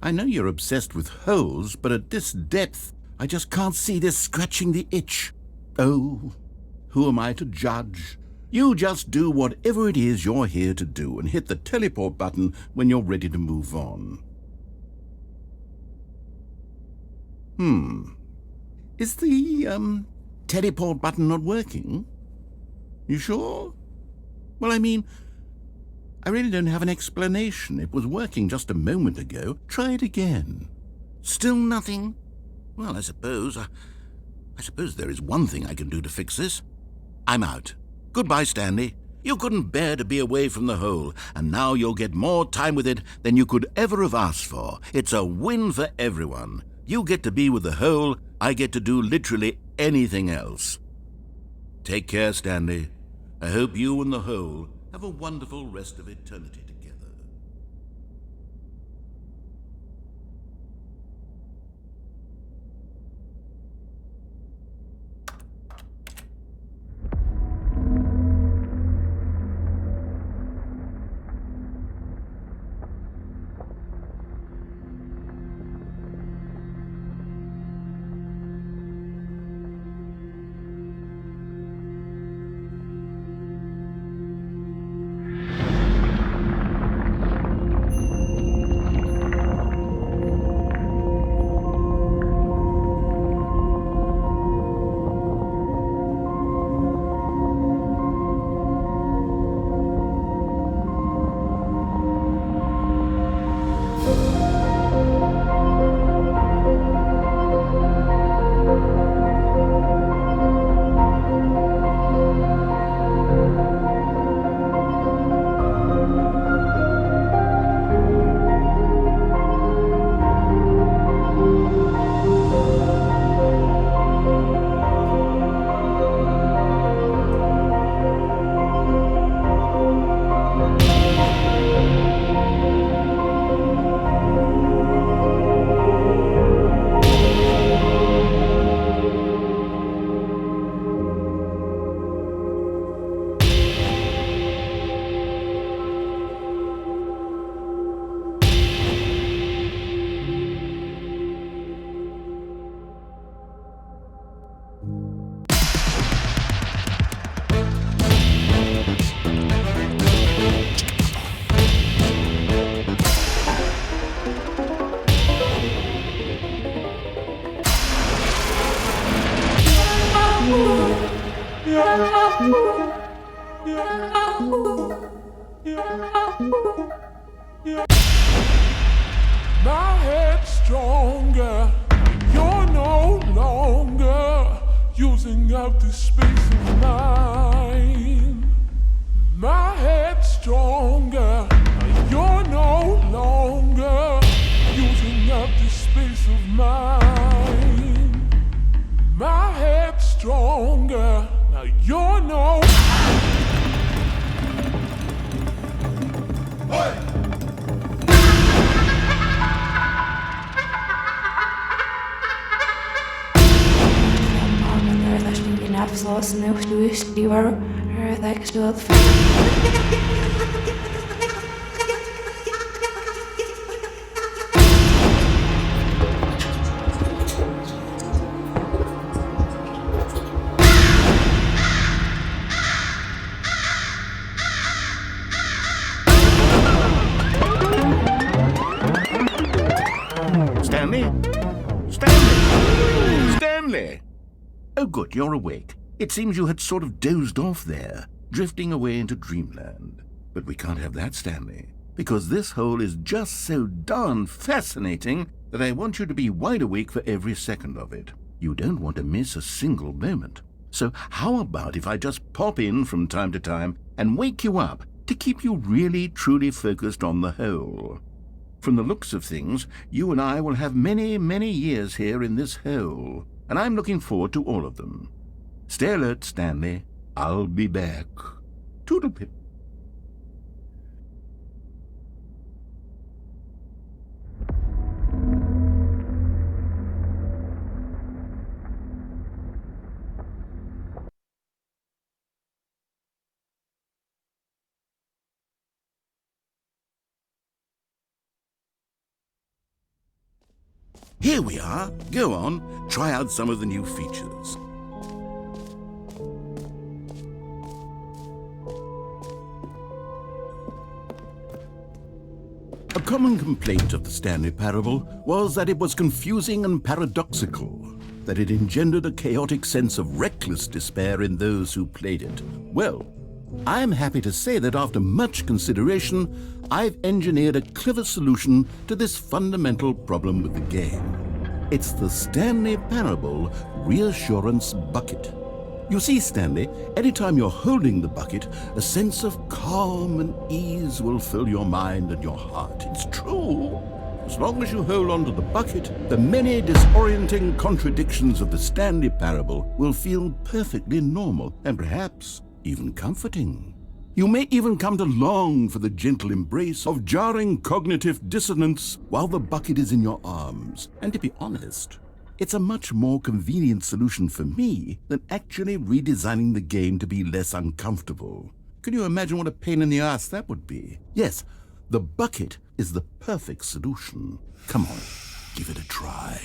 I know you're obsessed with holes, but at this depth, I just can't see this scratching the itch. Oh, who am I to judge? You just do whatever it is you're here to do and hit the teleport button when you're ready to move on. Is the, teleport button not working? You sure? Well, I mean, I really don't have an explanation. It was working just a moment ago. Try it again. Still nothing? Well, I suppose there is one thing I can do to fix this. I'm out. Goodbye, Stanley. You couldn't bear to be away from the hole, and now you'll get more time with it than you could ever have asked for. It's a win for everyone. You get to be with the hole, I get to do literally anything else. Take care, Stanley. I hope you and the hole have a wonderful rest of eternity together. My head's stronger. You're no longer using up the space of mine. My head's stronger. You're no longer using up the space of mine. you're no. Stanley? Stanley! Stanley! Oh, good, you're awake. It seems you had sort of dozed off there, drifting away into dreamland. But we can't have that, Stanley, because this hole is just so darn fascinating that I want you to be wide awake for every second of it. You don't want to miss a single moment. So how about if I just pop in from time to time and wake you up to keep you really, truly focused on the hole? From the looks of things, you and I will have many, many years here in this hole, and I'm looking forward to all of them. Stay alert, Stanley. I'll be back. Toodle-pip. Here we are. Go on, try out some of the new features. A common complaint of the Stanley Parable was that it was confusing and paradoxical, that it engendered a chaotic sense of reckless despair in those who played it. Well, I'm happy to say that after much consideration, I've engineered a clever solution to this fundamental problem with the game. It's the Stanley Parable Reassurance Bucket. You see, Stanley, anytime you're holding the bucket, a sense of calm and ease will fill your mind and your heart. It's true. As long as you hold on to the bucket, the many disorienting contradictions of the Stanley Parable will feel perfectly normal and perhaps even comforting. You may even come to long for the gentle embrace of jarring cognitive dissonance while the bucket is in your arms. And to be honest, it's a much more convenient solution for me than actually redesigning the game to be less uncomfortable. Can you imagine what a pain in the ass that would be? Yes, the bucket is the perfect solution. Come on, give it a try.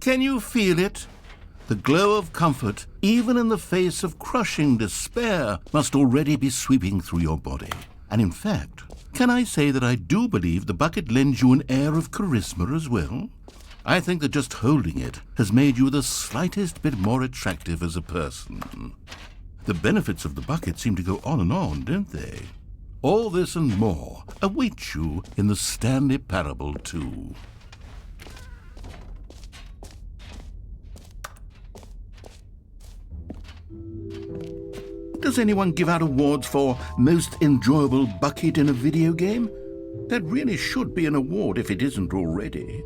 Can you feel it? The glow of comfort, even in the face of crushing despair, must already be sweeping through your body. And in fact, can I say that I do believe the bucket lends you an air of charisma as well? I think that just holding it has made you the slightest bit more attractive as a person. The benefits of the bucket seem to go on, don't they? All this and more await you in the Stanley Parable 2. Does anyone give out awards for most enjoyable bucket in a video game? That really should be an award if it isn't already.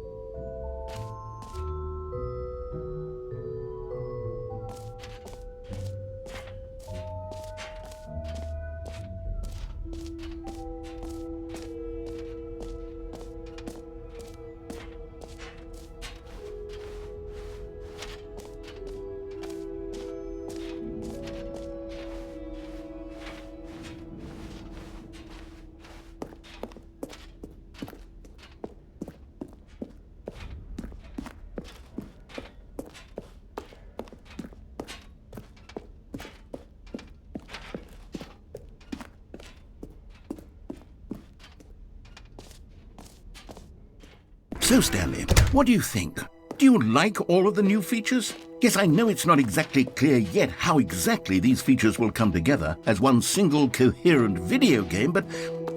So, Stanley, what do you think? Do you like all of the new features? Yes, I know it's not exactly clear yet how exactly these features will come together as one single coherent video game, but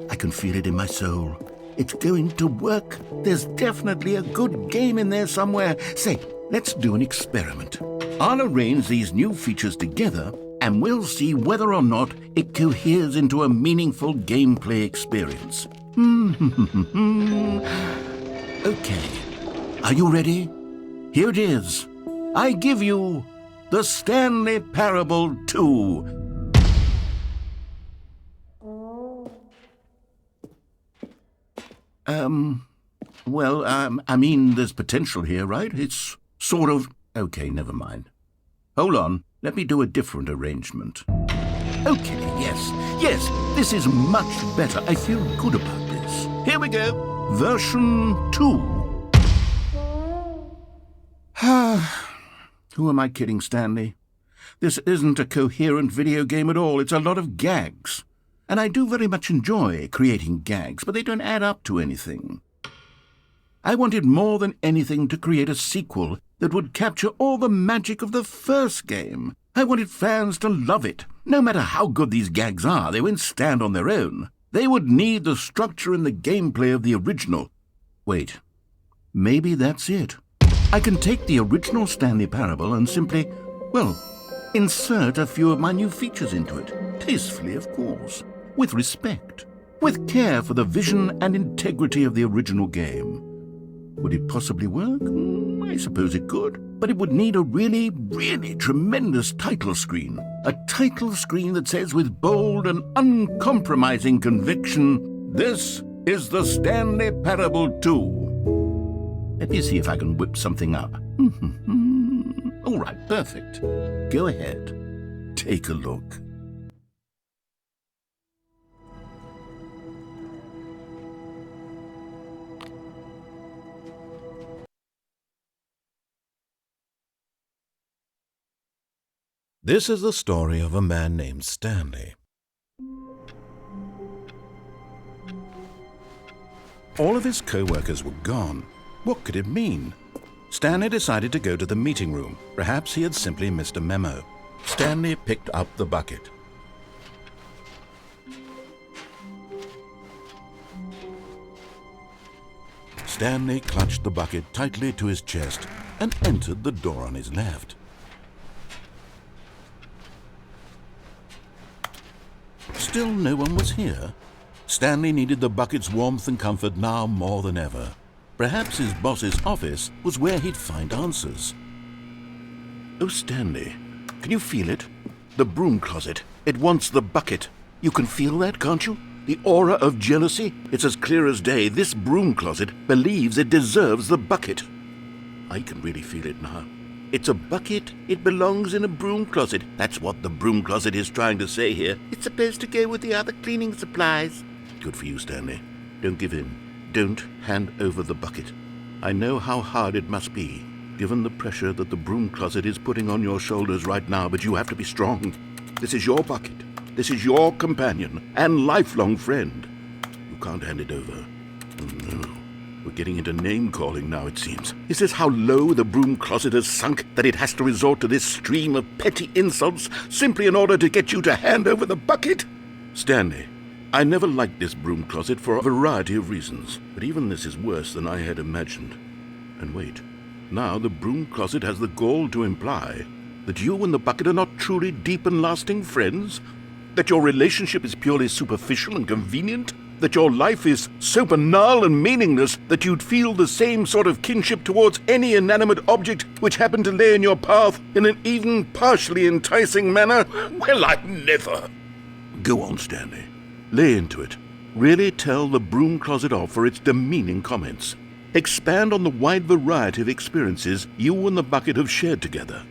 I can feel it in my soul. It's going to work. There's definitely a good game in there somewhere. Say, let's do an experiment. I'll arrange these new features together, and we'll see whether or not it coheres into a meaningful gameplay experience. Okay. Are you ready? Here it is. I give you the Stanley Parable 2. I mean, there's potential here, right? It's sort of... Okay, never mind. Hold on. Let me do a different arrangement. Okay, yes, this is much better. I feel good about this. Here we go. Version 2. Who am I kidding, Stanley? This isn't a coherent video game at all. It's a lot of gags. And I do very much enjoy creating gags, but they don't add up to anything. I wanted more than anything to create a sequel that would capture all the magic of the first game. I wanted fans to love it. No matter how good these gags are, they won't stand on their own. They would need the structure and the gameplay of the original. Wait, maybe that's it. I can take the original Stanley Parable and simply, insert a few of my new features into it. Tastefully, of course. With respect. With care for the vision and integrity of the original game. Would it possibly work? I suppose it could. But it would need a really, really tremendous title screen. A title screen that says with bold and uncompromising conviction, "This is the Stanley Parable 2." Let me see if I can whip something up. All right, perfect. Go ahead. Take a look. This is the story of a man named Stanley. All of his co-workers were gone. What could it mean? Stanley decided to go to the meeting room. Perhaps he had simply missed a memo. Stanley picked up the bucket. Stanley clutched the bucket tightly to his chest and entered the door on his left. Still no one was here. Stanley needed the bucket's warmth and comfort now more than ever. Perhaps his boss's office was where he'd find answers. Oh, Stanley, can you feel it? The broom closet. It wants the bucket. You can feel that, can't you? The aura of jealousy? It's as clear as day. This broom closet believes it deserves the bucket. I can really feel it now. It's a bucket. It belongs in a broom closet. That's what the broom closet is trying to say here. It's supposed to go with the other cleaning supplies. Good for you, Stanley. Don't give in. Don't hand over the bucket. I know how hard it must be, given the pressure that the broom closet is putting on your shoulders right now, but you have to be strong. This is your bucket. This is your companion and lifelong friend. You can't hand it over. Oh, no. We're getting into name-calling now, it seems. Is this how low the broom closet has sunk, that it has to resort to this stream of petty insults simply in order to get you to hand over the bucket? Stanley, I never liked this broom closet for a variety of reasons, but even this is worse than I had imagined. And wait, now the broom closet has the gall to imply that you and the bucket are not truly deep and lasting friends? That your relationship is purely superficial and convenient? That your life is so banal and meaningless that you'd feel the same sort of kinship towards any inanimate object which happened to lay in your path in an even partially enticing manner? Well, I never. Go on, Stanley. Lay into it. Really tell the broom closet off for its demeaning comments. Expand on the wide variety of experiences you and the bucket have shared together.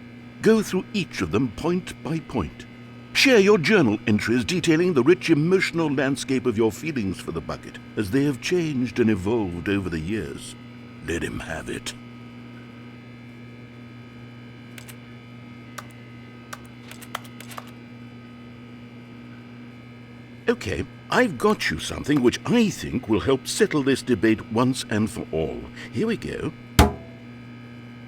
Go through each of them point by point. Share your journal entries detailing the rich emotional landscape of your feelings for the bucket as they have changed and evolved over the years. Let him have it. Okay, I've got you something which I think will help settle this debate once and for all. Here we go.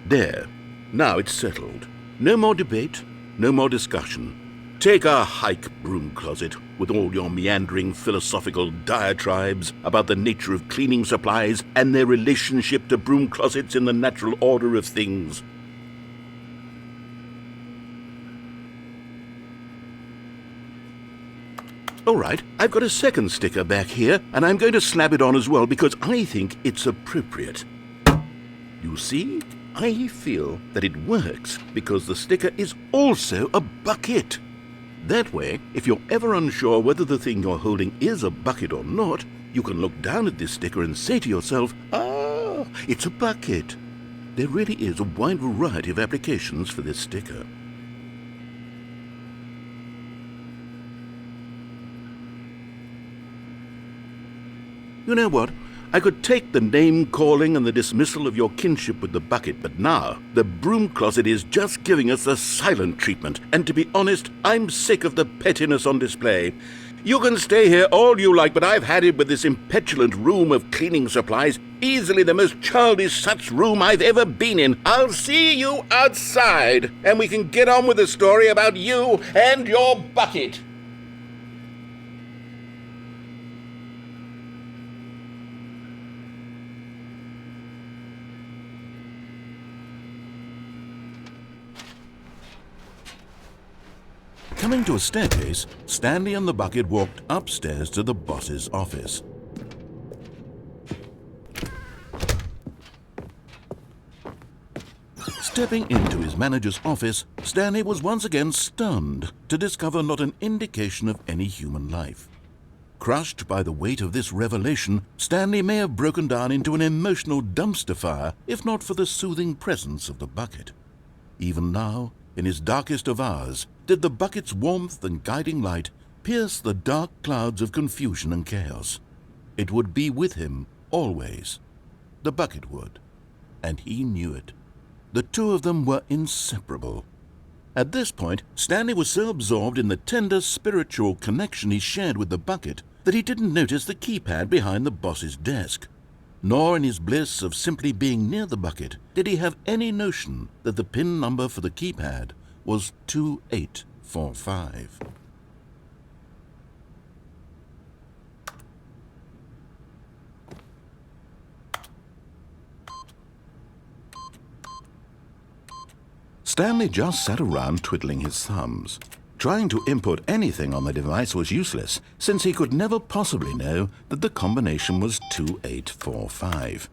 There. Now it's settled. No more debate, no more discussion. Take a hike, broom closet, with all your meandering philosophical diatribes about the nature of cleaning supplies and their relationship to broom closets in the natural order of things. All right, I've got a second sticker back here, and I'm going to slap it on as well because I think it's appropriate. You see, I feel that it works because the sticker is also a bucket. That way, if you're ever unsure whether the thing you're holding is a bucket or not, you can look down at this sticker and say to yourself, "Ah, it's a bucket." There really is a wide variety of applications for this sticker. You know what? I could take the name-calling and the dismissal of your kinship with the bucket, but now the broom closet is just giving us the silent treatment, and to be honest, I'm sick of the pettiness on display. You can stay here all you like, but I've had it with this impetulant room of cleaning supplies, easily the most childish such room I've ever been in. I'll see you outside, and we can get on with the story about you and your bucket. Coming to a staircase, Stanley and the bucket walked upstairs to the boss's office. Stepping into his manager's office, Stanley was once again stunned to discover not an indication of any human life. Crushed by the weight of this revelation, Stanley may have broken down into an emotional dumpster fire if not for the soothing presence of the bucket. Even now, in his darkest of hours, did the bucket's warmth and guiding light pierce the dark clouds of confusion and chaos. It would be with him always. The bucket would, and he knew it. The two of them were inseparable. At this point, Stanley was so absorbed in the tender spiritual connection he shared with the bucket that he didn't notice the keypad behind the boss's desk. Nor in his bliss of simply being near the bucket did he have any notion that the PIN number for the keypad was 2845. Stanley just sat around twiddling his thumbs. Trying to input anything on the device was useless, since he could never possibly know that the combination was 2845.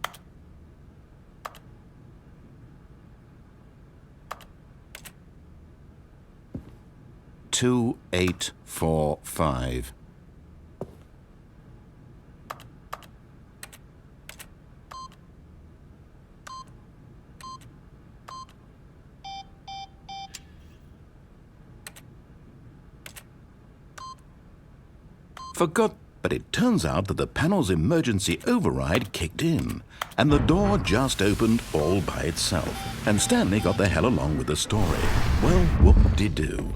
$2845. Forgot, but it turns out that the panel's emergency override kicked in, and the door just opened all by itself, and Stanley got the hell along with the story. Well, whoop-de-doo.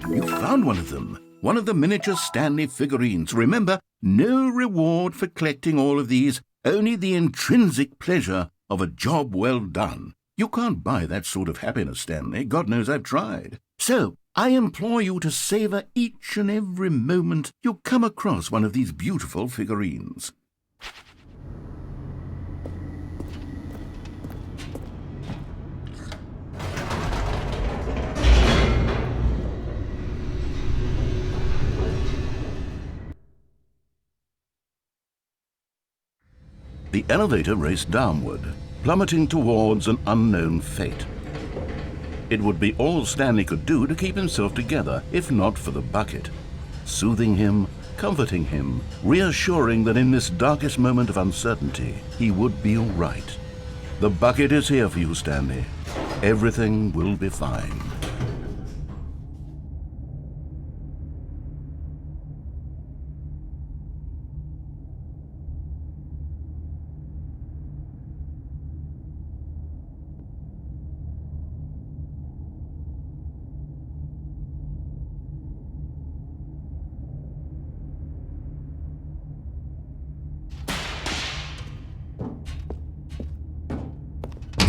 You found one of them. One of the miniature Stanley figurines. Remember, no reward for collecting all of these, only the intrinsic pleasure of a job well done. You can't buy that sort of happiness, Stanley. God knows I've tried. So, I implore you to savor each and every moment you come across one of these beautiful figurines. The elevator raced downward, plummeting towards an unknown fate. It would be all Stanley could do to keep himself together, if not for the bucket. Soothing him, comforting him, reassuring that in this darkest moment of uncertainty, he would be all right. The bucket is here for you, Stanley. Everything will be fine.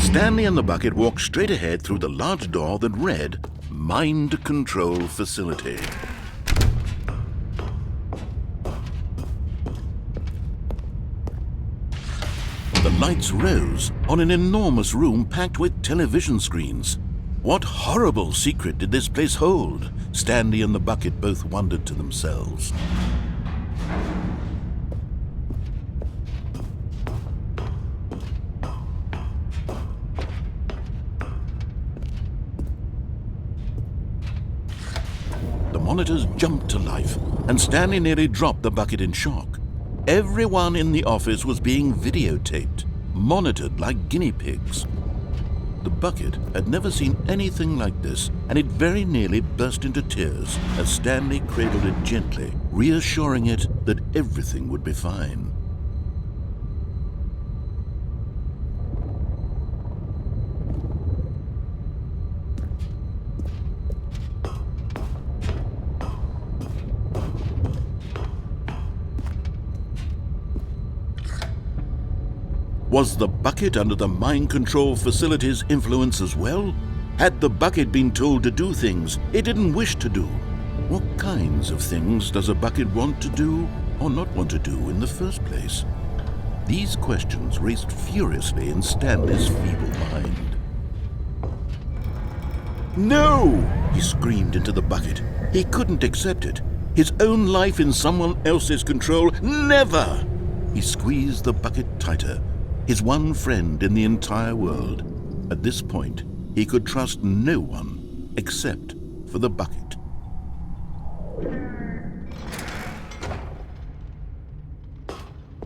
Stanley and the bucket walked straight ahead through the large door that read, Mind Control Facility. The lights rose on an enormous room packed with television screens. What horrible secret did this place hold? Stanley and the bucket both wondered to themselves. monitors jumped to life, and Stanley nearly dropped the bucket in shock. Everyone in the office was being videotaped, monitored like guinea pigs. The bucket had never seen anything like this, and it very nearly burst into tears as Stanley cradled it gently, reassuring it that everything would be fine. Was the bucket under the mind control facility's influence as well? Had the bucket been told to do things it didn't wish to do? What kinds of things does a bucket want to do or not want to do in the first place? These questions raced furiously in Stanley's feeble mind. No! He screamed into the bucket. He couldn't accept it. His own life in someone else's control, never! He squeezed the bucket tighter. His one friend in the entire world. At this point, he could trust no one except for the bucket.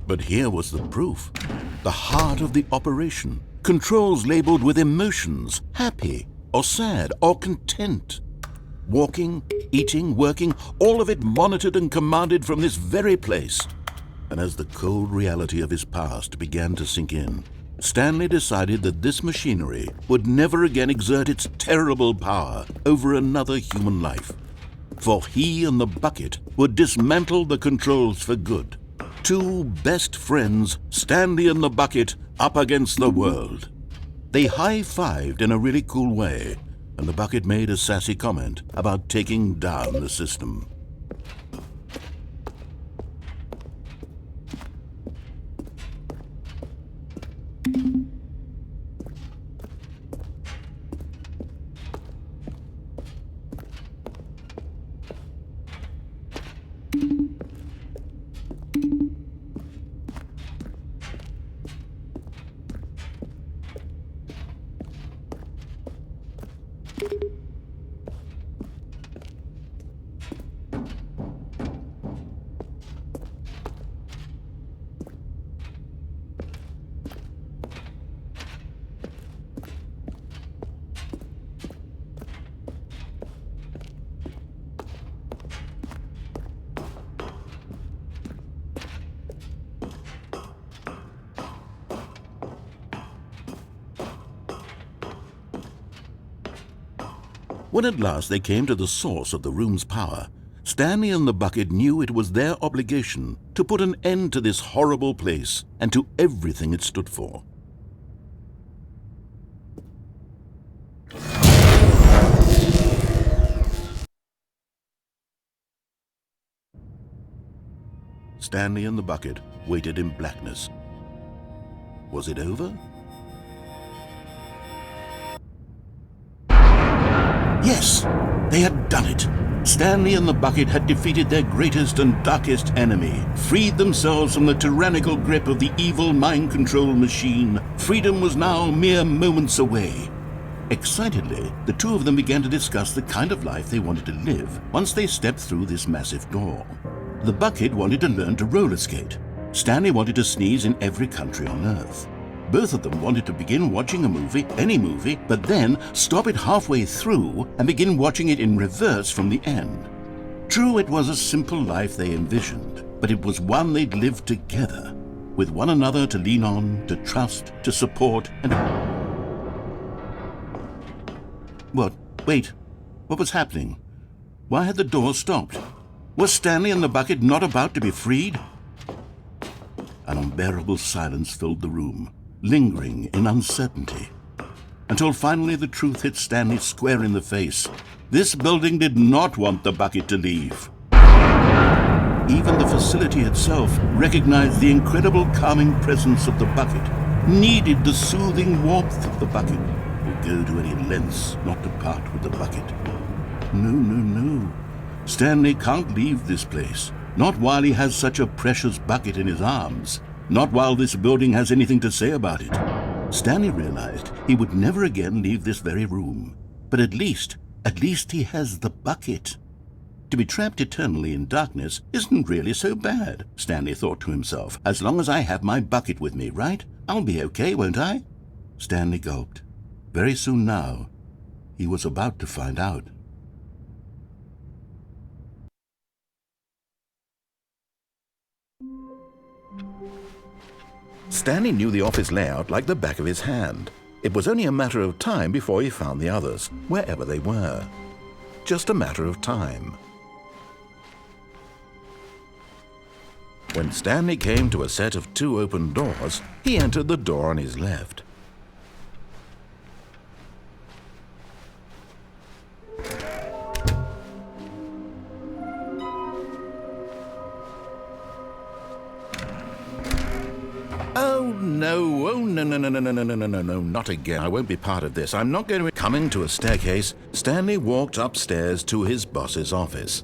But here was the proof. The heart of the operation. Controls labeled with emotions, happy or sad or content. Walking, eating, working, all of it monitored and commanded from this very place. And as the cold reality of his past began to sink in, Stanley decided that this machinery would never again exert its terrible power over another human life. For he and the bucket would dismantle the controls for good. Two best friends, Stanley and the bucket, up against the world. They high-fived in a really cool way, and the bucket made a sassy comment about taking down the system. When at last they came to the source of the room's power, Stanley and the bucket knew it was their obligation to put an end to this horrible place and to everything it stood for. Stanley and the bucket waited in blackness. Was it over? Yes, they had done it. Stanley and the bucket had defeated their greatest and darkest enemy, freed themselves from the tyrannical grip of the evil mind control machine. Freedom was now mere moments away. Excitedly, the two of them began to discuss the kind of life they wanted to live once they stepped through this massive door. The bucket wanted to learn to roller skate. Stanley wanted to sneeze in every country on Earth. Both of them wanted to begin watching a movie, any movie, but then stop it halfway through and begin watching it in reverse from the end. True, it was a simple life they envisioned, but it was one they'd lived together, with one another to lean on, to trust, to support, and... What? Wait. What was happening? Why had the door stopped? Was Stanley and the bucket not about to be freed? An unbearable silence filled the room, lingering in uncertainty, until finally the truth hit Stanley square in the face. This building did not want the bucket to leave. Even the facility itself recognized the incredible calming presence of the bucket, needed the soothing warmth of the bucket, would go to any lengths not to part with the bucket. No. Stanley can't leave this place, not while he has such a precious bucket in his arms. Not while this building has anything to say about it. Stanley realized he would never again leave this very room. But at least he has the bucket. To be trapped eternally in darkness isn't really so bad, Stanley thought to himself. As long as I have my bucket with me, right? I'll be okay, won't I? Stanley gulped. Very soon now, he was about to find out. Stanley knew the office layout like the back of his hand. It was only a matter of time before he found the others, wherever they were. Just a matter of time. When Stanley came to a set of 2 open doors, he entered the door on his left. No, not again. I won't be part of this. I'm not going to... Coming to a staircase, Stanley walked upstairs to his boss's office.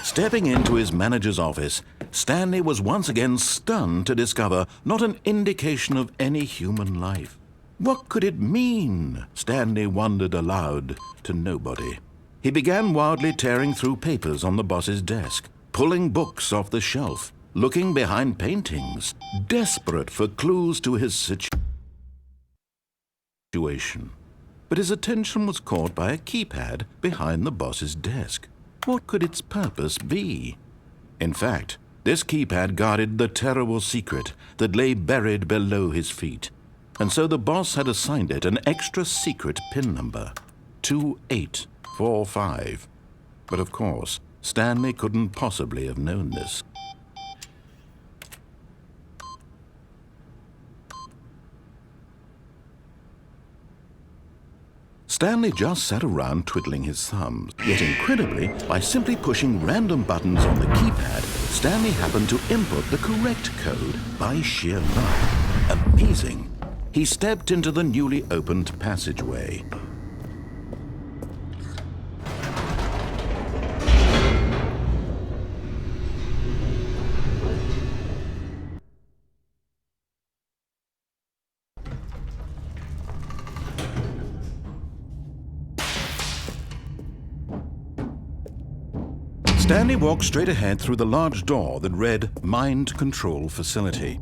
Stepping into his manager's office, Stanley was once again stunned to discover not an indication of any human life. What could it mean? Stanley wondered aloud to nobody. He began wildly tearing through papers on the boss's desk, pulling books off the shelf, looking behind paintings, desperate for clues to his situation. But his attention was caught by a keypad behind the boss's desk. What could its purpose be? In fact, this keypad guarded the terrible secret that lay buried below his feet. And so the boss had assigned it an extra secret PIN number, 2845. But of course, Stanley couldn't possibly have known this. Stanley just sat around twiddling his thumbs. Yet incredibly, by simply pushing random buttons on the keypad, Stanley happened to input the correct code by sheer luck. Amazing. He stepped into the newly opened passageway. Stanley walked straight ahead through the large door that read Mind Control Facility.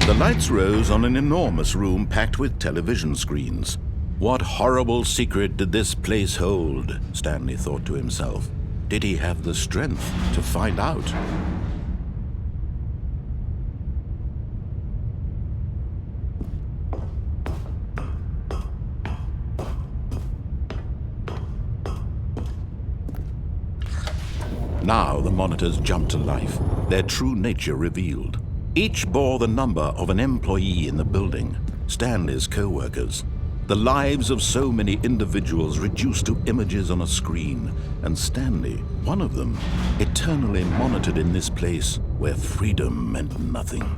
The lights rose on an enormous room packed with television screens. What horrible secret did this place hold? Stanley thought to himself. Did he have the strength to find out? Now the monitors jumped to life, their true nature revealed. Each bore the number of an employee in the building, Stanley's co-workers. The lives of so many individuals reduced to images on a screen, and Stanley, one of them, eternally monitored in this place where freedom meant nothing.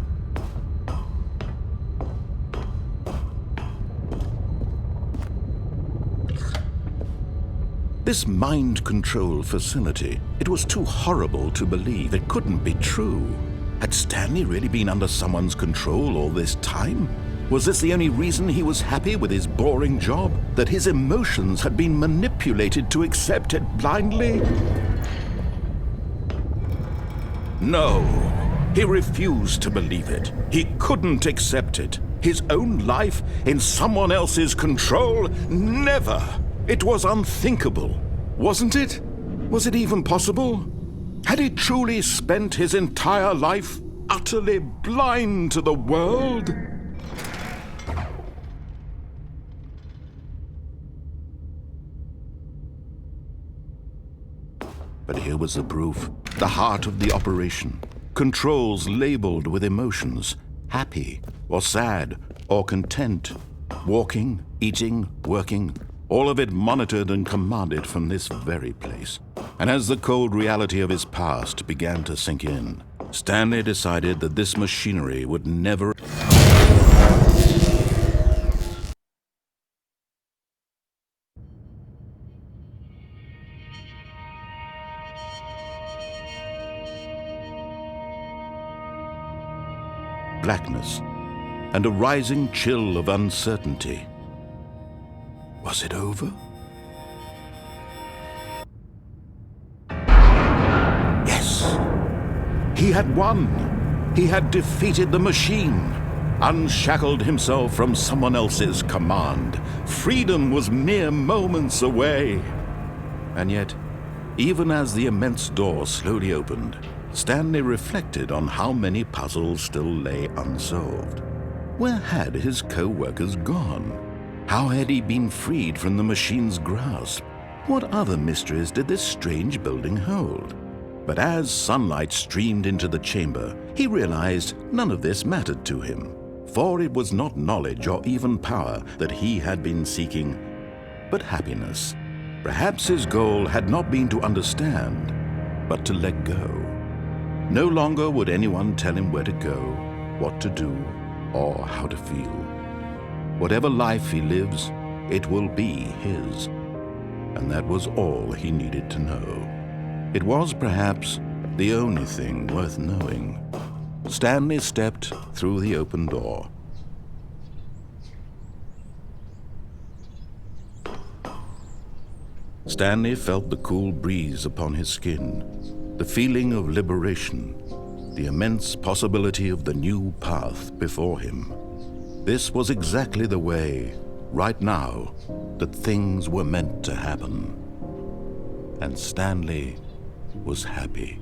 This mind control facility, it was too horrible to believe. It couldn't be true. Had Stanley really been under someone's control all this time? Was this the only reason he was happy with his boring job? That his emotions had been manipulated to accept it blindly? No, he refused to believe it. He couldn't accept it. His own life in someone else's control? Never! It was unthinkable, wasn't it? Was it even possible? Had he truly spent his entire life utterly blind to the world? But here was the proof, the heart of the operation. Controls labeled with emotions, happy or sad or content, walking, eating, working, all of it monitored and commanded from this very place. And as the cold reality of his past began to sink in, Stanley decided that this machinery would never... blackness and a rising chill of uncertainty. Was it over? Yes! He had won! He had defeated the machine, unshackled himself from someone else's command. Freedom was mere moments away. And yet, even as the immense door slowly opened, Stanley reflected on how many puzzles still lay unsolved. Where had his co-workers gone? How had he been freed from the machine's grasp? What other mysteries did this strange building hold? But as sunlight streamed into the chamber, he realized none of this mattered to him, for it was not knowledge or even power that he had been seeking, but happiness. Perhaps his goal had not been to understand, but to let go. No longer would anyone tell him where to go, what to do, or how to feel. Whatever life he lives, it will be his. And that was all he needed to know. It was perhaps the only thing worth knowing. Stanley stepped through the open door. Stanley felt the cool breeze upon his skin, the feeling of liberation, the immense possibility of the new path before him. This was exactly the way, right now, that things were meant to happen. And Stanley was happy.